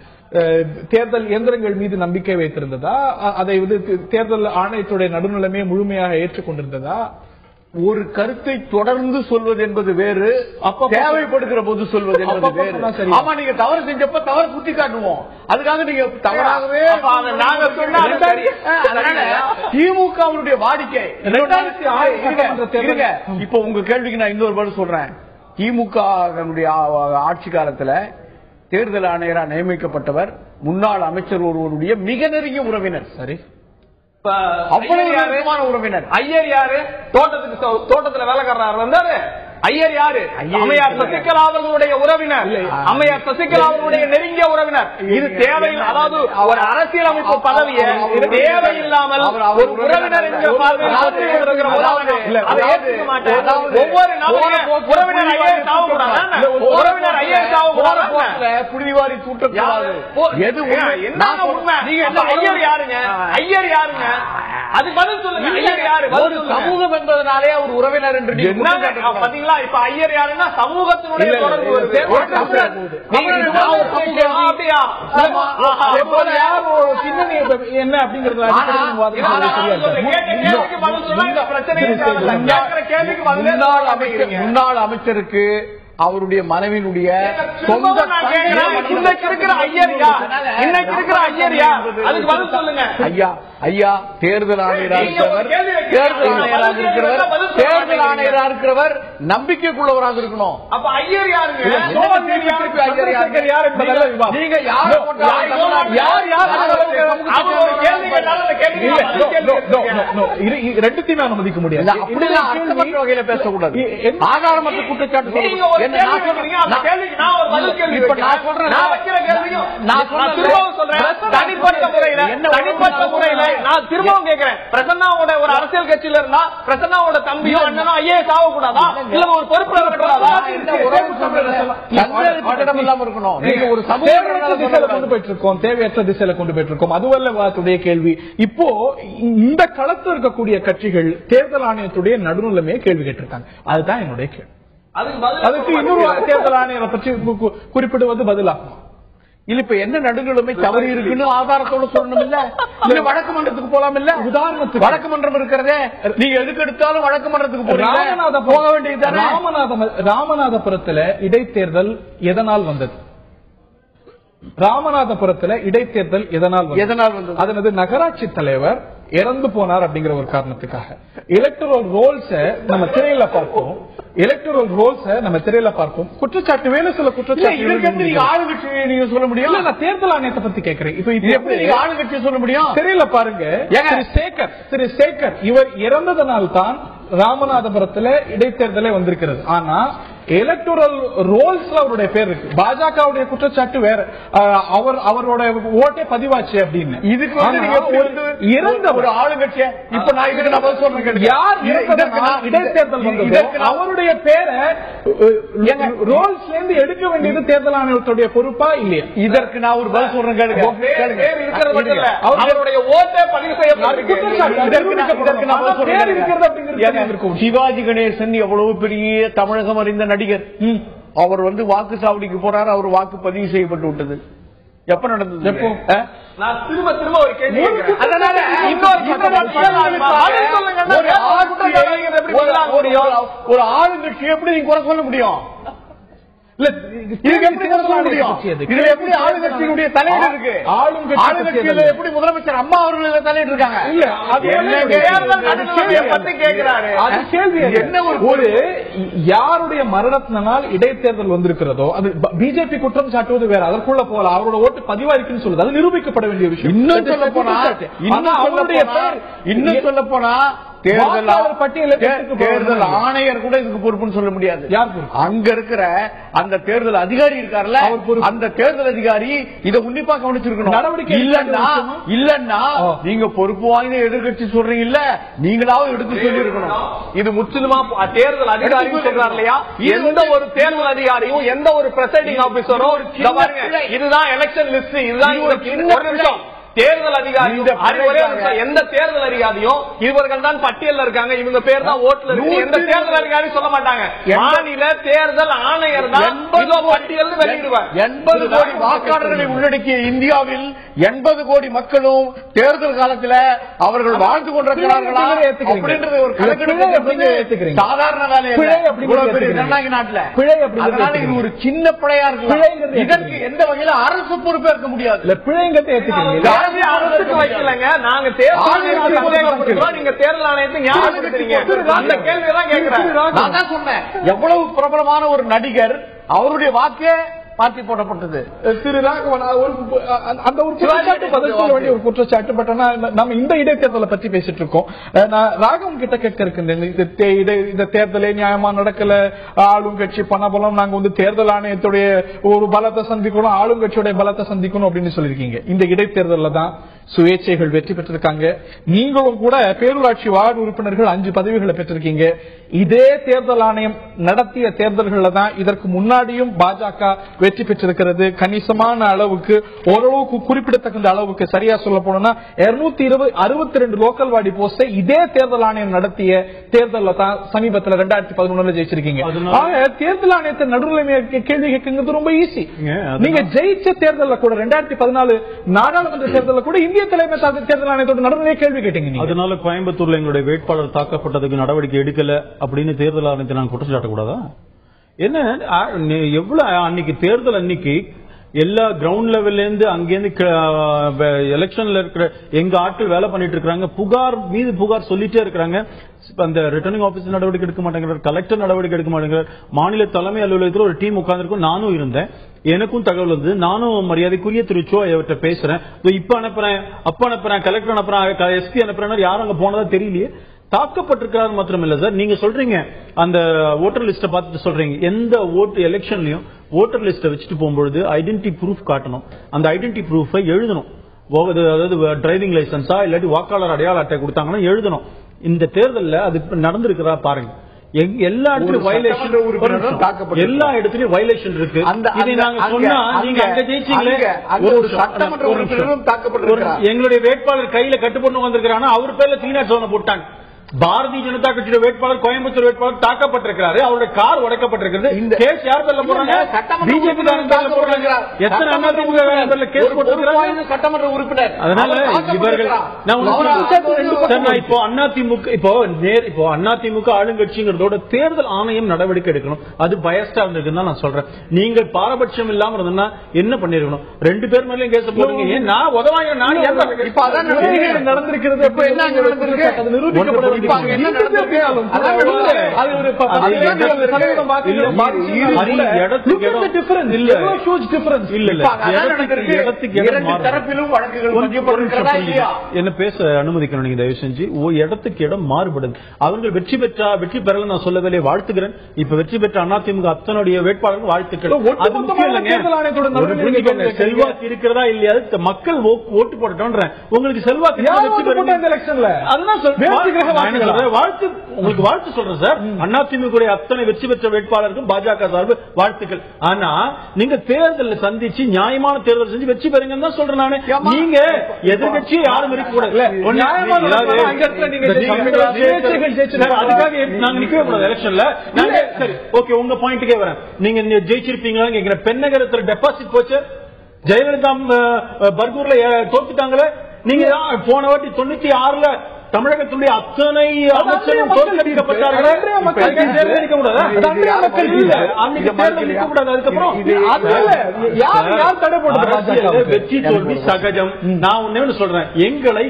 தேர்தல் இயந்திரங்கள் மீது நம்பிக்கை வைத்திருந்ததா? அதை வந்து தேர்தல் ஆணையத்துடைய நடுநிலைமையை முழுமையாக ஏற்றுக்கொண்டிருந்ததா? ஒரு கருத்தை தொடர்ந்து சொல்வது என்பது வேறு, தேவைப்படுகிற போது சொல்வது என்பது வேறு. ஆமா, நீங்க தவறு செஞ்சப்ப தவறு சுட்டி காட்டுவோம், அதுக்காக நீங்க தவறாகவே திமுகவுடைய வாடிக்கை. இப்ப உங்க கேள்விக்கு நான் இன்னொரு பதில் சொல்றேன். திமுக ஆட்சி காலத்துல தேர்தல் ஆணையரா நியமிக்கப்பட்டவர் முன்னாள் அமைச்சர் ஒருவருடைய மிக நெருங்கிய உறவினர். சரி, அவ்வளவு உறவினர். ஐயர் யாரு? தோட்டத்துல வேலைக்காரர் வந்தாரு. ஐயர் யாரு? அம்மையார் சசிகலா அவர்களுடைய உறவினர், அம்மையார் சசிகலா அவர்களுடைய நெருங்கிய உறவினர். இது தேவையில்லை. அதாவது ஒரு அரசியலமைப்பு பதவியை தேவையில்லாமல் ஒரு உறவினர் என்ற பார்வையில் ஒவ்வொரு நாளும் உறவினர் ஐயர் சாவக்கூடாது, உறவினர் ஐயர் சாவக்கூடாது, புடிவாரி கூட்டக்கூடாது. எது என்ன உண்மை? ஐயர் யாருங்க? ஐயர் யாருங்க? அது பதில் சொல்லுங்க. ஐயர் யாரு? சமூகம் என்பதனாலே ஒரு உறவினர் என்று பாத்தீங்களா? இப்ப ஐயர் யாருன்னா சமூகத்தினுடைய தொடர்பு வருது. என்ன அப்படிங்கிறது முன்னாள் அமைச்சருக்கு அவருடைய மனைவியினுடைய இன்னைக்கு இருக்கிற ஐயர் அதுக்கு பதில் சொல்லுங்க. ஐயா தேர்தல் ஆணையராக இருக்கிறவர் நம்பிக்கைக்குள்ளவராக இருக்கணும். அப்ப ஐயர் யாருங்க? நீங்க ரெண்டுத்தையுமே அனுமதிக்க முடியாது. அப்படிலாம் அர்த்தமற்ற வகையில பேசக்கூடாது. ஆதாரமற்ற குற்றச்சாட்டு அரசியல் கட்சியில இருந்தா பிரசன்னாவோட தம்பியோ அண்ணனோ ஐஏஎஸ் ஆகக்கூடாதா? இல்ல ஒரு பொறுப்புல இருக்கக்கூடாதா? இருக்கணும். ஒரு சமூக கொண்டு போயிட்டு இருக்கோம், தேவையற்ற திசையில கொண்டு போயிட்டு இருக்கோம். அதுவல்ல கேள்வி. இப்போ இந்த களத்தில் இருக்கக்கூடிய கட்சிகள் தேர்தல் ஆணையத்துடைய நடுநிலைமையை கேள்வி கேட்டிருக்காங்க. அதுதான் என்னுடைய கேள்வி. அதுக்கு இன்னொரு தேர்தல் ஆணையரை பற்றி குறிப்பிடுவது பதிலாகும். இல்ல இப்ப என்ன நடுநிலைமை தவறு இருக்குன்னு ஆதாரத்தோட சொல்லணும். இல்ல வழக்கு மன்றத்துக்கு போலாம். இல்ல உதாரணத்துக்கு வழக்கு மன்றம் இருக்கிறதே, நீங்க எதுக்கு எடுத்தாலும் வழக்கு மன்றத்துக்கு போக வேண்டியது. ராமநாதபுரத்துல இடைத்தேர்தல் எதனால் வந்தது? ராமநாதபுரத்துல இடைத்தேர்தல் எதனால் வந்தது? அதனது நகராட்சி தலைவர் இறந்து போனார் அப்படிங்கிற ஒரு காரணத்துக்காக. எலக்டரல் ரோல்ஸ் நம்ம திரையில பார்ப்போம். குற்றச்சாட்டு வேணும், சில குற்றச்சாட்டு ஆளுங்கட்சி நீங்க சொல்ல முடியும். நான் தேர்தல் ஆணையத்தை பத்தி கேட்கிறேன். இப்ப எப்படி ஆளுங்கட்சி சொல்ல முடியும்? தெரியல பாருங்க. திரு சேகர் இவர் இறந்ததனால் தான் ராமநாதபுரத்துல இடைத்தேர்தலே வந்திருக்கிறது. ஆனா எலக்டோரல் ரோல்ஸ்ல அவருடைய பேர் இருக்கு. பாஜகவுடைய குற்றச்சாட்டு வேற, அவரோட ஓட்டே பதிவாச்சு அப்படின்னு. இதுக்கு இறந்த ஒரு ஆளுங்கட்சிய இப்ப நான் இதுக்கு நான் பதில் சொல்றேன். யார் இடைத்தேர்தல் வந்தது அவருடைய பேரை ரோல்ஸ்ல இருந்து எடுக்க வேண்டியது தேர்தல் ஆணையத்துடைய பொறுப்பா இல்லையா? இதற்கு நான் ஒரு பதில் சொல்றேன். அவருடைய ஓட்டை பதிவு செய்யப்பட்டிருக்கிறது. சிவாஜி கணேசன் எவ்வளவு பெரிய தமிழகம் அறிந்த நடிகர். அவர் வந்து வாக்குச்சாவடிக்கு போறாரு, அவர் வாக்கு பதிவு செய்யப்பட்டு விட்டது. எப்ப நடந்தது? எப்போ? நான் திரும்ப ஒரு கேள்வி ஒரு ஆளுங்கட்சி எப்படி நீங்க குறை சொல்ல முடியும்? ஆளுங்கட்சியினுடைய தலையீடு இருக்கு. ஆளுங்கட்சியில எப்படி முதலமைச்சர் அம்மா அவர்கள் தலையிட்டு இருக்காங்க? என்ன ஒரு யாருடைய மரணத்தினால் இடைத்தேர்தல் வந்திருக்கிறதோ அது பிஜேபி குற்றம் சாட்டுவது வேற, அதற்குள்ள போல அவரோட ஓட்டு பதிவாயிருக்குன்னு சொல்லுது. அது நிரூபிக்கப்பட வேண்டிய விஷயம். இன்னும் சொல்ல போனா தேர்தல் ஆணையர் கூட இதுக்கு பொறுப்புன்னு சொல்ல முடியாது. அங்க இருக்கிற அந்த தேர்தல் அதிகாரி இருக்காருல்ல, அந்த தேர்தல் அதிகாரி இதை உன்னிப்பா கவனிச்சிருக்கணும். நடவடிக்கை இல்லன்னா நீங்க பொறுப்பு வாய்ந்த எதிர்கட்சி சொல்றீங்க இல்ல, நீங்களாவது எடுத்து சொல்லி இருக்கணும். இது முற்றிலுமா தேர்தல் அதிகாரி சொல்றாரு இல்லையா? எந்த ஒரு தேர்தல் அதிகாரியும் எந்த ஒரு பிரசைடிங் ஆபீசரோ இதுதான் எலெக்ஷன் லிஸ்ட், இதுதான் ஒரு நிமிஷம் தேர்தல் அதிகாரி எந்த தேர்தல் அதிகாரியும் இவர்கள் தான் பட்டியல் இருக்காங்க, இவங்க பேர் தான் ஓட்டுல இருக்கு, எந்த தேர்தல் அதிகாரி சொல்ல மாட்டாங்க. மாநில தேர்தல் ஆணையர் தான் பட்டியல் வெளியிடுவார். 80 கோடி வாக்காளர்களை உள்ளடக்கிய இந்தியாவில் 80 கோடி மக்களும் தேர்தல் காலத்தில் அவர்கள் வாழ்ந்து கொண்டிருக்கிறார்களா அப்படின்றது ஒரு கணக்கெடுப்பு சாதாரண வேலை நாட்டில். அதனால இது ஒரு சின்ன பிழையா இருக்கு. இதற்கு எந்த வகையில் அரசு பொறுப்பேற்க முடியாது. பிழைங்கிறத ஏத்துக்கிறீங்க, அரசுக்கு வைக்கலங்க. நாங்க நீங்க தேர்தல் ஆணையத்தை ஞாபகப்படுத்துறீங்க. அந்த கேள்விதான் கேட்கிறேன். நான் தான் சொன்னேன், எவ்வளவு பிரபலமான ஒரு நடிகர் அவருடைய வாக்கே மாற்றி போடப்பட்டது. திரு ராகவன் அந்த ஒரு குற்றச்சாட்டு பதில் சொல்ல வேண்டிய ஒரு குற்றச்சாட்டு. பட் ஆனா நம்ம இந்த இடைத்தேர்தலை பத்தி பேசிட்டு இருக்கோம். நான் ராகவன் கிட்ட கேட்க இருக்கின்றேன், இந்த தேர்தலே நியாயமா நடக்கல, ஆளும் கட்சி பணபலம், நாங்க வந்து தேர்தல் ஆணையத்துடைய ஒரு பலத்தை சந்திக்கணும், ஆளுங்கட்சியுடைய பலத்தை சந்திக்கணும் அப்படின்னு சொல்லியிருக்கீங்க. இந்த இடைத்தேர்தலில் தான் சுயேட்சைகள் வெற்றி பெற்றிருக்காங்க. நீங்களும் கூட பேரூராட்சி வார்டு உறுப்பினர்கள் 5 பதவிகளை பெற்றிருக்கீங்க. இதே தேர்தல் ஆணையம் நடத்திய தேர்தல்களில் தான் இதற்கு முன்னாடியும் பாஜக வெற்றி பெற்றிருக்கிறது. கணிசமான அளவுக்கு, ஓரளவுக்கு குறிப்பிடத்தக்க அளவுக்கு, சரியா சொல்ல போனா 262 லோக்கல் பாடி போஸ்டை இதே தேர்தல் ஆணையம் நடத்திய தேர்தலில் தான் சமீபத்தில் 2011 ஜெயிச்சிருக்கீங்க. தேர்தல் ஆணையத்தை நடுநிலைமை கேள்வி கேட்கிறது ரொம்ப ஈஸி. நீங்க ஜெயிச்ச தேர்தலில் கூட 2014 நாடாளுமன்ற தேர்தலில் கூட இந்திய தலைமை தேர்தல் ஆணையத்தோட நடுநிலை கேள்வி கேட்டீங்க. அதனால கோயம்புத்தூர்ல எங்களுடைய வேட்பாளர் தாக்கப்பட்டதுக்கு நடவடிக்கை எடுக்கல அப்படின்னு தேர்தல் ஆணையத்தை நாங்கள் குற்றம் சாட்டக்கூடாதா? என்ன எவ்வளவு அன்னைக்கு தேர்தல் அன்னைக்கு எல்லா கிரவுண்ட் லெவல்ல இருந்து அங்கிருந்து எலெக்ஷன்ல இருக்கிற எங்க ஆட்கள் வேலை பண்ணிட்டு இருக்காங்க. புகார் மீது புகார் சொல்லிட்டே இருக்கிறாங்க. அந்த ரிட்டர்னிங் ஆபீசர் நடவடிக்கை எடுக்க மாட்டேங்கிறார், கலெக்டர் நடவடிக்கை எடுக்க மாட்டேங்கிறார். மாநில தலைமை அலுவலகத்தில் ஒரு டீம் உட்கார்ந்துருக்கும். நானும் இருந்தேன், எனக்கும் தகவல் வந்து நானும் மரியாதைக்குரிய திரு சோ அவர்கிட்ட பேசுறேன். இப்ப அனுப்புறேன், அப்ப அனுப்புறேன், கலெக்டர் அனுப்புறேன், எஸ்பி அனுப்புறேன், யாரும் அங்க போனதா தெரியலையே. தாக்கப்பட்டிருக்கிறார் மாத்திரம் இல்ல சார், நீங்க சொல்றீங்க அந்த ஓட்டர் லிஸ்ட பார்த்துட்டு சொல்றீங்க, எந்த ஓட்டு எலெக்ஷன்லயும் ஓட்டர் லிஸ்ட வச்சுட்டு போகும்போது ஐடென்டிட்டி ப்ரூஃப் காட்டணும். அந்த ஐடென்டிட்டி ப்ரூஃபை எழுதணும். அதாவது டிரைவிங் லைசன்ஸா இல்லாட்டி வாக்காளர் அடையாள அட்டை கொடுத்தாங்கன்னா எழுதணும். இந்த தேர்தலில் அது நடந்திருக்கிறா பாருங்க. எல்லா இடத்துலயும் வயலேஷன், எல்லா இடத்துலயும் வயலேஷன் இருக்கு. இதை நாங்க சொன்னா நீங்க அங்க ஜெயிச்சீங்களே, எங்களுடைய வேட்பாளர் கையில கட்டுப்பட்டு வந்திருக்கிறாங்க, அவர் பேர்ல தீனா சோனை போட்டாங்க. பாரதிய ஜனதா கட்சியோட வேட்பாளர் கோயம்புத்தூர் வேட்பாளர் தாக்கப்பட்டிருக்கிறாரு, அவருடைய கார் உடைக்கப்பட்டிருக்கிறது. இந்த கேஸ் யார் பேர்ல போறாங்க? பிஜேபி பேர்ல போறாங்க. எத்தனை அதிமுக பேர்ல கேஸ் போட்டிருக்கிறாங்க? சட்டமன்ற உறுப்பினர். அதனால இவர்கள் இப்போ அதிமுக இப்போ அதிமுக ஆளுங்கட்சிங்கிறதோட தேர்தல் ஆணையம் நடவடிக்கை எடுக்கணும். அது பயஸ்டா இருந்திருக்குன்னு தான் நான் சொல்றேன். நீங்கள் பாரபட்சம் இல்லாம இருந்ததுன்னா என்ன பண்ணிருக்கணும்? 2 பேர் மேலயும் கேஸ் போடுங்க. நான் உதவாங்க, நான் நடந்திருக்கிறது. இப்ப என்ன நடந்திருக்கு? அது நிரூபிக்கப்பட என்ன பேச அனுமதிக்கணும் நீங்க தயவு செஞ்சு. இடத்துக்கு இடம் மாறுபடுது. அவர்கள் வெற்றி பெற்றா வெற்றி பெறல நான் சொல்லவில்லை, வாழ்த்துக்கிறேன். இப்ப வெற்றி பெற்ற அதிமுக அத்தனுடைய வேட்பாளர்கள் வாழ்த்துக்கள். அது முக்கியம் இல்லைங்க. செல்வாக்கு இருக்கிறதா இல்லையா மக்கள் ஓட்டு போட்டோன்ற உங்களுக்கு செல்வாக்கு அதுதான் உங்களுக்கு வாழ்த்து சொல்றேன் சார். அதிமுக அத்தனை வெற்றி பெற்ற வேட்பாளருக்கும் பாஜக சார்பு வாழ்த்துக்கள். ஆனா நீங்க தேர்தலில் சந்திச்சு நியாயமான தேர்தல் செஞ்சு வெற்றி பெறுங்க தான் சொல்றேன் நானு. நீங்க எதிர்கட்சியை யாரும் இருக்க கூடாது. அதுக்காக நாங்க நிக்கவே கூடாது எலெக்ஷன்ல. சரி ஓகே, உங்க பாயிண்ட்டுக்கே வரேன். நீங்க ஜெயிச்சிருப்பீங்களா கேட்கிற. பெண்ணகரத்தில் டெபாசிட் போச்சு, ஜெயலலிதா பர்கூர்ல தோத்துட்டாங்களே. நீங்க போன வாட்டி 96ல தமிழகத்துடைய அத்தனை அமைச்சரும் தோற்கடிக்கப்பட்டார்கள். வெற்றி தோல்வி சகஜம். நான் ஒண்ணு சொல்றேன், எங்களை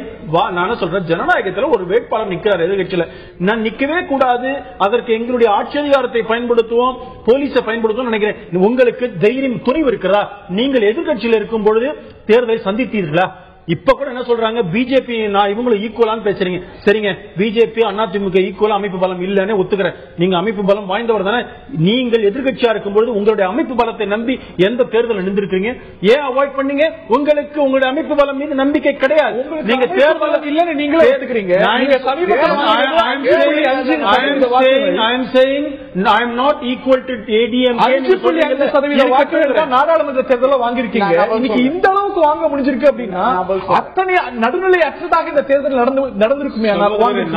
நான் சொல்றேன், ஜனநாயகத்தில் ஒரு வேட்பாளர் நிக்கிறார் எதிர்கட்சியில, நான் நிக்கவே கூடாது. அதற்கு எங்களுடைய ஆட்சி அதிகாரத்தை பயன்படுத்துவோம், போலீஸை பயன்படுத்துவோம் நினைக்கிறேன். உங்களுக்கு தைரியம் துணிவு இருக்கிறதா? நீங்கள் எதிர்கட்சியில் இருக்கும் பொழுது தேர்தலை சந்தித்தீர்களா? இப்ப கூட என்ன சொல்றாங்க, பிஜேபி நான் இவங்களும் ஈக்குவலான்னு பேசுறீங்க. சரிங்க, பிஜேபி அதிமுக ஈக்குவலா அமைப்பு பலம் இல்லன்னு ஒத்துக்கிறேன். நீங்க அமைப்பு பலம் வாய்ந்தவர் தானே. நீங்கள் எதிர்கட்சியா இருக்கும்போது உங்களுடைய அமைப்பு பலத்தை நம்பி எந்த தேர்தல் நின்றுருக்கீங்க? ஏன் அவாய்ட் பண்ணீங்க? உங்களுக்கு உங்களுடைய அமைப்பு பலம் மீது நம்பிக்கை கிடையாது. நீங்க தேர்தல் இல்லன்னு நீங்களே ஏத்துக்கிறீங்க. I am not equal to ADMK. 5.5% வாக்குகள் நாடாளுமன்ற தேர்தலில் வாங்கியிருக்கீங்க. இன்னைக்கு இந்த அளவுக்கு வாங்க முடிஞ்சிருக்கு அப்படின்னா அத்தனை நடுநிலை அற்றதாக இந்த தேர்தல் நடந்திருக்குமே.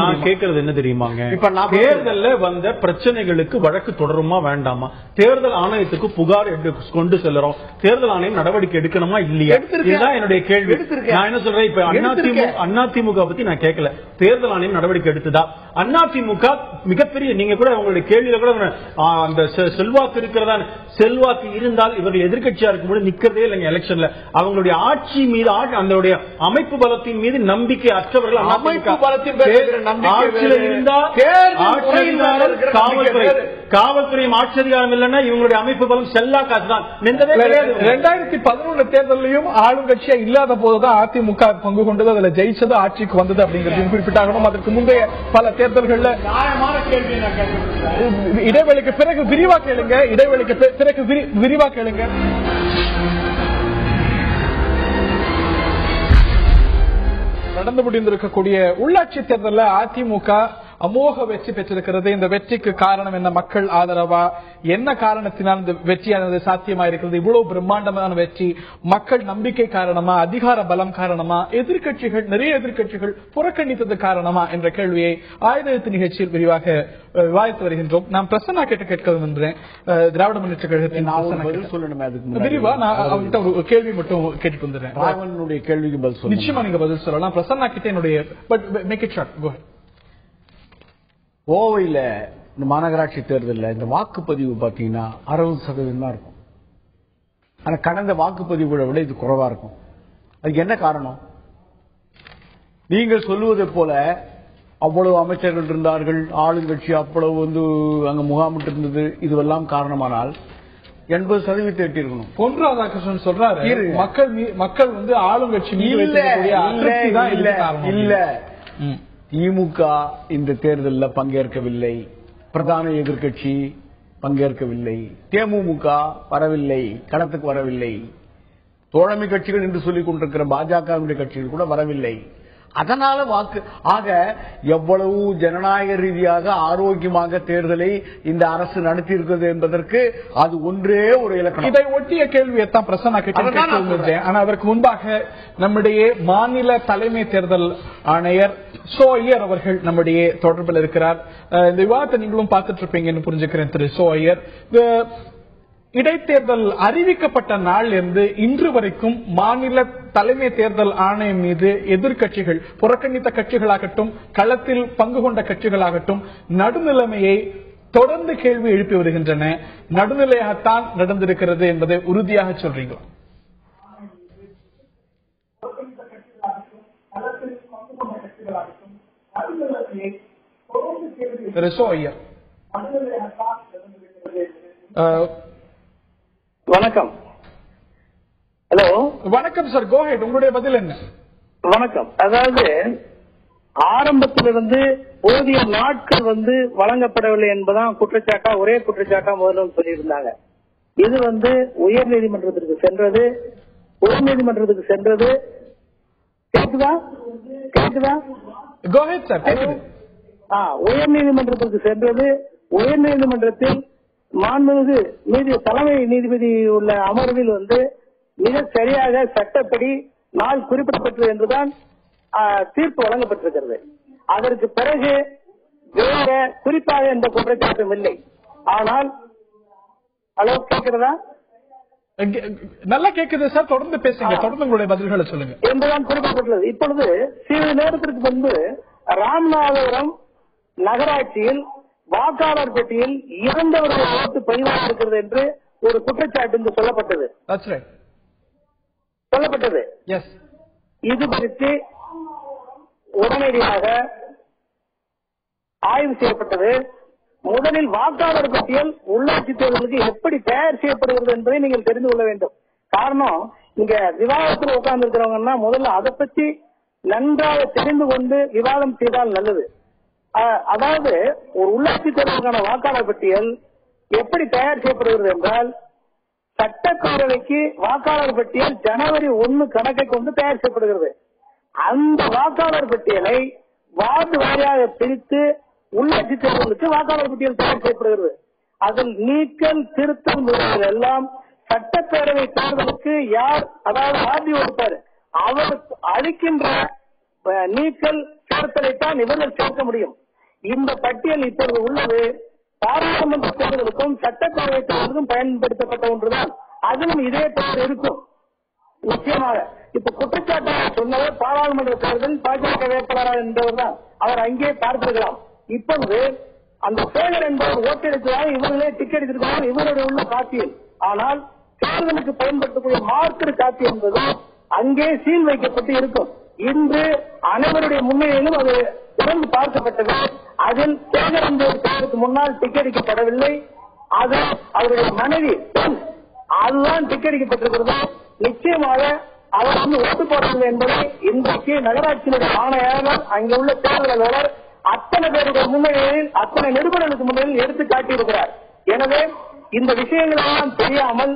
நான் கேட்கறது என்ன தெரியுமாங்க, இப்ப தேர்தல்ல வந்த பிரச்சனைகளுக்கு வழக்கு தொடருமா வேண்டாமா? தேர்தல் ஆணையத்துக்கு புகார் கொண்டு செல்றோம். தேர்தல் ஆணையம் நடவடிக்கை எடுக்கணுமா இல்லையா? இதுதான் என்னுடைய கேள்வி. நான் என்ன சொல்றேன், இப்ப அதிமுக பத்தி நான் கேட்கல. தேர்தல் ஆணையம் நடவடிக்கை எடுத்ததா? அதிமுக மிகப்பெரிய, நீங்க கூட உங்களுடைய கேள்வியில கூட அந்த செல்வாக்கு இருக்கிறதா? செல்வாக்கு இருந்தால் இவர்கள் எதிர்கட்சியா இருக்கும்போது நிக்கிறதே இல்லைங்க எலெக்ஷன்ல. அவங்களுடைய ஆட்சி மீது, அந்த அமைப்பு பலத்தின் மீது நம்பிக்கை அற்றவர்கள். அமைப்பு பலத்தின் காவல்துறையும் ஆட்சி அதிகாரம் இல்லைன்னா இவங்களுடைய அமைப்பு பலம் செல்லா காசு தான். 2011 தேர்தலையும் ஆளுங்கட்சியா இல்லாத போதுதான் அதிமுக பங்கு கொண்டது, அதுல ஜெயிச்சது, ஆட்சிக்கு வந்தது அப்படிங்கிறது குறிப்பிட்டாகணும். அதற்கு முந்தைய பல தேர்தல்கள்ல இடைவெளிக்கு பிறகு விரிவா கேளுங்க, இடைவெளிக்கு பிறகு விரிவா கேளுங்க. நடந்து முடிந்திருக்கக்கூடிய உள்ளாட்சி தேர்தலில் அதிமுக அமோக வெற்றி பெற்றிருக்கிறது. இந்த வெற்றிக்கு காரணம் என்ன? மக்கள் ஆதரவா? என்ன காரணத்தினால் இந்த வெற்றியானது சாத்தியமா இருக்கிறது? இவ்வளவு பிரம்மாண்டமான வெற்றி மக்கள் நம்பிக்கை காரணமா, அதிகார பலம் காரணமா, நிறைய எதிர்கட்சிகள் புறக்கணித்தது காரணமா என்ற கேள்வியை ஆயுத நிகழ்ச்சியில் விரிவாக விவாதித்து வருகின்றோம். நான் பிரசன்னா கேட்க விரும்புகிறேன். திராவிட முன்னேற்ற கழகத்தின் விரிவா நான் அவர்கிட்ட ஒரு கேள்வி மட்டும் கேட்டுட்டு வந்துடுறேன். கேள்விக்கு பதில் நிச்சயமா நீங்க பதில் சொல்லலாம். பிரசன்னா கிட்ட என்னுடைய கோவையில் இந்த மாநகராட்சி தேர்தலில் இந்த வாக்குப்பதிவு பார்த்தீங்கன்னா 60% தான் இருக்கும். ஆனால் கடந்த வாக்குப்பதிவுகளை விட இது குறைவா இருக்கும். அதுக்கு என்ன காரணம்? நீங்கள் சொல்லுவதை போல அவ்வளவு அமைச்சர்கள் இருந்தார்கள், ஆளுங்கட்சி அவ்வளவு அங்க முகாமிட்டு இருந்தது, இதுவெல்லாம் காரணமானால் 80% எட்டிருக்கணும். பொன் ராதாகிருஷ்ணன் சொல்றாரு மக்கள் ஆளுங்கட்சி இல்ல. திமுக இந்த தேர்தலில் பங்கேற்கவில்லை, பிரதான எதிர்கட்சி பங்கேற்கவில்லை, தேமுதிக வரவில்லை, களத்துக்கு வரவில்லை, தோழமை கட்சிகள் என்று சொல்லிக் கொண்டிருக்கிற பாஜக கட்சிகள் கூட வரவில்லை. அதனால ஆக எவ்வளவு ஜனநாயக ரீதியாக ஆரோக்கியமாக தேர்தலை இந்த அரசு நடத்தி இருக்கிறது என்பதற்கு அது ஒன்றே ஒரு இலக்கணம். இதை ஒட்டிய கேள்வியைத்தான் பிரசன்னா கேட்டேன். ஆனா அதற்கு முன்பாக நம்முடைய மாநில தலைமை தேர்தல் ஆணையர் சோ ஐயர் அவர்கள் நம்முடைய தொடர்பில் இருக்கிறார். இந்த விவாதத்தை நீங்களும் பார்த்துட்டு இருப்பீங்கன்னு புரிஞ்சுக்கிறேன். திரு சோ ஐயர், இடைத்தேர்தல் அறிவிக்கப்பட்ட நாள் இருந்து இன்று வரைக்கும் மாநில தலைமை தேர்தல் ஆணையம் மீது எதிர்கட்சிகள், புறக்கணித்த கட்சிகளாகட்டும், களத்தில் பங்கு கொண்ட கட்சிகளாகட்டும், நடுநிலைமையை தொடர்ந்து கேள்வி எழுப்பி வருகின்றன. நடுநிலையாகத்தான் நடந்திருக்கிறது என்பதை உறுதியாக சொல்றீங்க? வணக்கம். ஹலோ, வணக்கம் சார், கோ ஹெட். உங்களுடைய பதில் என்ன? வணக்கம். அதாவது ஆரம்பத்திலிருந்து போதிய நாட்கள் வழங்கப்படவில்லை என்பதான் குற்றச்சாட்டா, ஒரே குற்றச்சாட்டா முதல்ல சொல்லியிருந்தாங்க. இது உயர் நீதிமன்றத்திற்கு சென்றது, உயர் நீதிமன்றத்துக்கு சென்றது. கேக்குதா? கோ ஹெட் சார். உயர் நீதிமன்றத்திற்கு சென்றது. உயர் நீதிமன்றத்தில் மாண்புமிகு தலைமை நீதிபதி உள்ள அமர்வில் மிக சரியாக சட்டப்படி நாள் குறிப்பிடப்பட்டது என்றுதான் தீர்ப்பு வழங்கப்பட்டிருக்கிறது. அதற்கு பிறகு வேற குறிப்பாக எந்த குற்றச்சாட்டும் இல்லை. ஆனால் ஹலோ, கேட்கிறதா? நல்லா கேக்குது சார், தொடர்ந்து பேசுங்க, தொடர்ந்து உங்களுடைய பதில்களை சொல்லுங்க என்றுதான் குறிப்பிடப்பட்டுள்ளது. இப்பொழுது சிறிது நேரத்திற்கு முன்பு ராமநாதபுரம் நகராட்சியில் வாக்காளர் பெட்டியில் இறந்தவர்கள் ஓட்டு பதிவாக இருக்கிறது என்று ஒரு குற்றச்சாட்டு சொல்லப்பட்டது. இது குறித்து உடனடியாக ஆய்வு செய்யப்பட்டது. முதலில் வாக்காளர் பட்டியல் உள்ளாட்சி தேர்தலுக்கு எப்படி தயார் செய்யப்படுகிறது என்பதை நீங்கள் தெரிந்து கொள்ள வேண்டும். காரணம், இங்க விவாதத்தில் உட்கார்ந்து இருக்கிறவங்கன்னா முதல்ல அதை பற்றி நன்றாக தெரிந்து கொண்டு விவாதம் செய்தால் நல்லது. அதாவது ஒரு உள்ளாட்சி தேர்தலுக்கான வாக்காளர் பட்டியல் எப்படி தயார் செய்யப்படுகிறது என்றால், சட்டப்பேரவைக்கு வாக்காளர் பட்டியல் ஜனவரி 1 கணக்கை கொண்டு தயார் செய்யப்படுகிறது. அந்த வாக்காளர் பட்டியலை வார்டு வாரியாக பிரித்து உள்ளாட்சி தேர்தலுக்கு வாக்காளர் பட்டியல் தயார் செய்யப்படுகிறது. அதில் நீக்கல் திருத்தம் முறைகள் எல்லாம் சட்டப்பேரவை தேர்தலுக்கு யார், அதாவது ஆர்டி இருப்பார், அவர் அளிக்கின்ற நீக்கல் சேர்த்தலைத்தான் இவர்கள் சேர்க்க முடியும். இந்த பட்டியல் இப்பொழுது உள்ளது பாராளுமன்ற தேர்தலுக்கும் சட்டப்பேரவை தேர்தலுக்கும் பயன்படுத்தப்பட்ட ஒன்றுதான். அதிலும் இதே பெயர் இருக்கும் நிச்சயமாக. இப்ப குற்றச்சாட்டு சொன்னவர் பாராளுமன்ற தேர்தல் பாஜக வேட்பாளர் என்பவர் தான், அவர் அங்கே பார்த்திருக்கலாம். இப்பொழுது அந்த சேகர் என்பவர் ஓட்டெடுத்ததாக இவர்களே டிக்கெட் எடுத்திருக்காங்க, இவருடைய உள்ள காப்பியல். ஆனால் தேர்தலுக்கு பயன்படுத்தக்கூடிய மாற்று காப்பி என்பது அங்கே சீல் வைக்கப்பட்டு இருக்கும். இன்று அனைவருடைய முன்னிலையிலும் அது திறந்து பார்க்கப்பட்டது. அதில் சேகர் என்பதற்கு முன்னால் டிக்கெடிக்கப்படவில்லை. அது அவருடைய மனைவி அதுதான் டிக்கெடிக்கப்பட்டிருக்கிறது. நிச்சயமாக அவர் ஓட்டு போடவில்லை என்பதை இன்றைக்கு நகராட்சியினுடைய ஆணையாளர், அங்கே உள்ள தேர்தல் அலுவலர் அத்தனை பேருடைய முன்னிலையில், அத்தனை நிருபர்களுக்கு முன்னிலையில் எடுத்து காட்டியிருக்கிறார். எனவே இந்த விஷயங்கள் எல்லாம் தெரியாமல்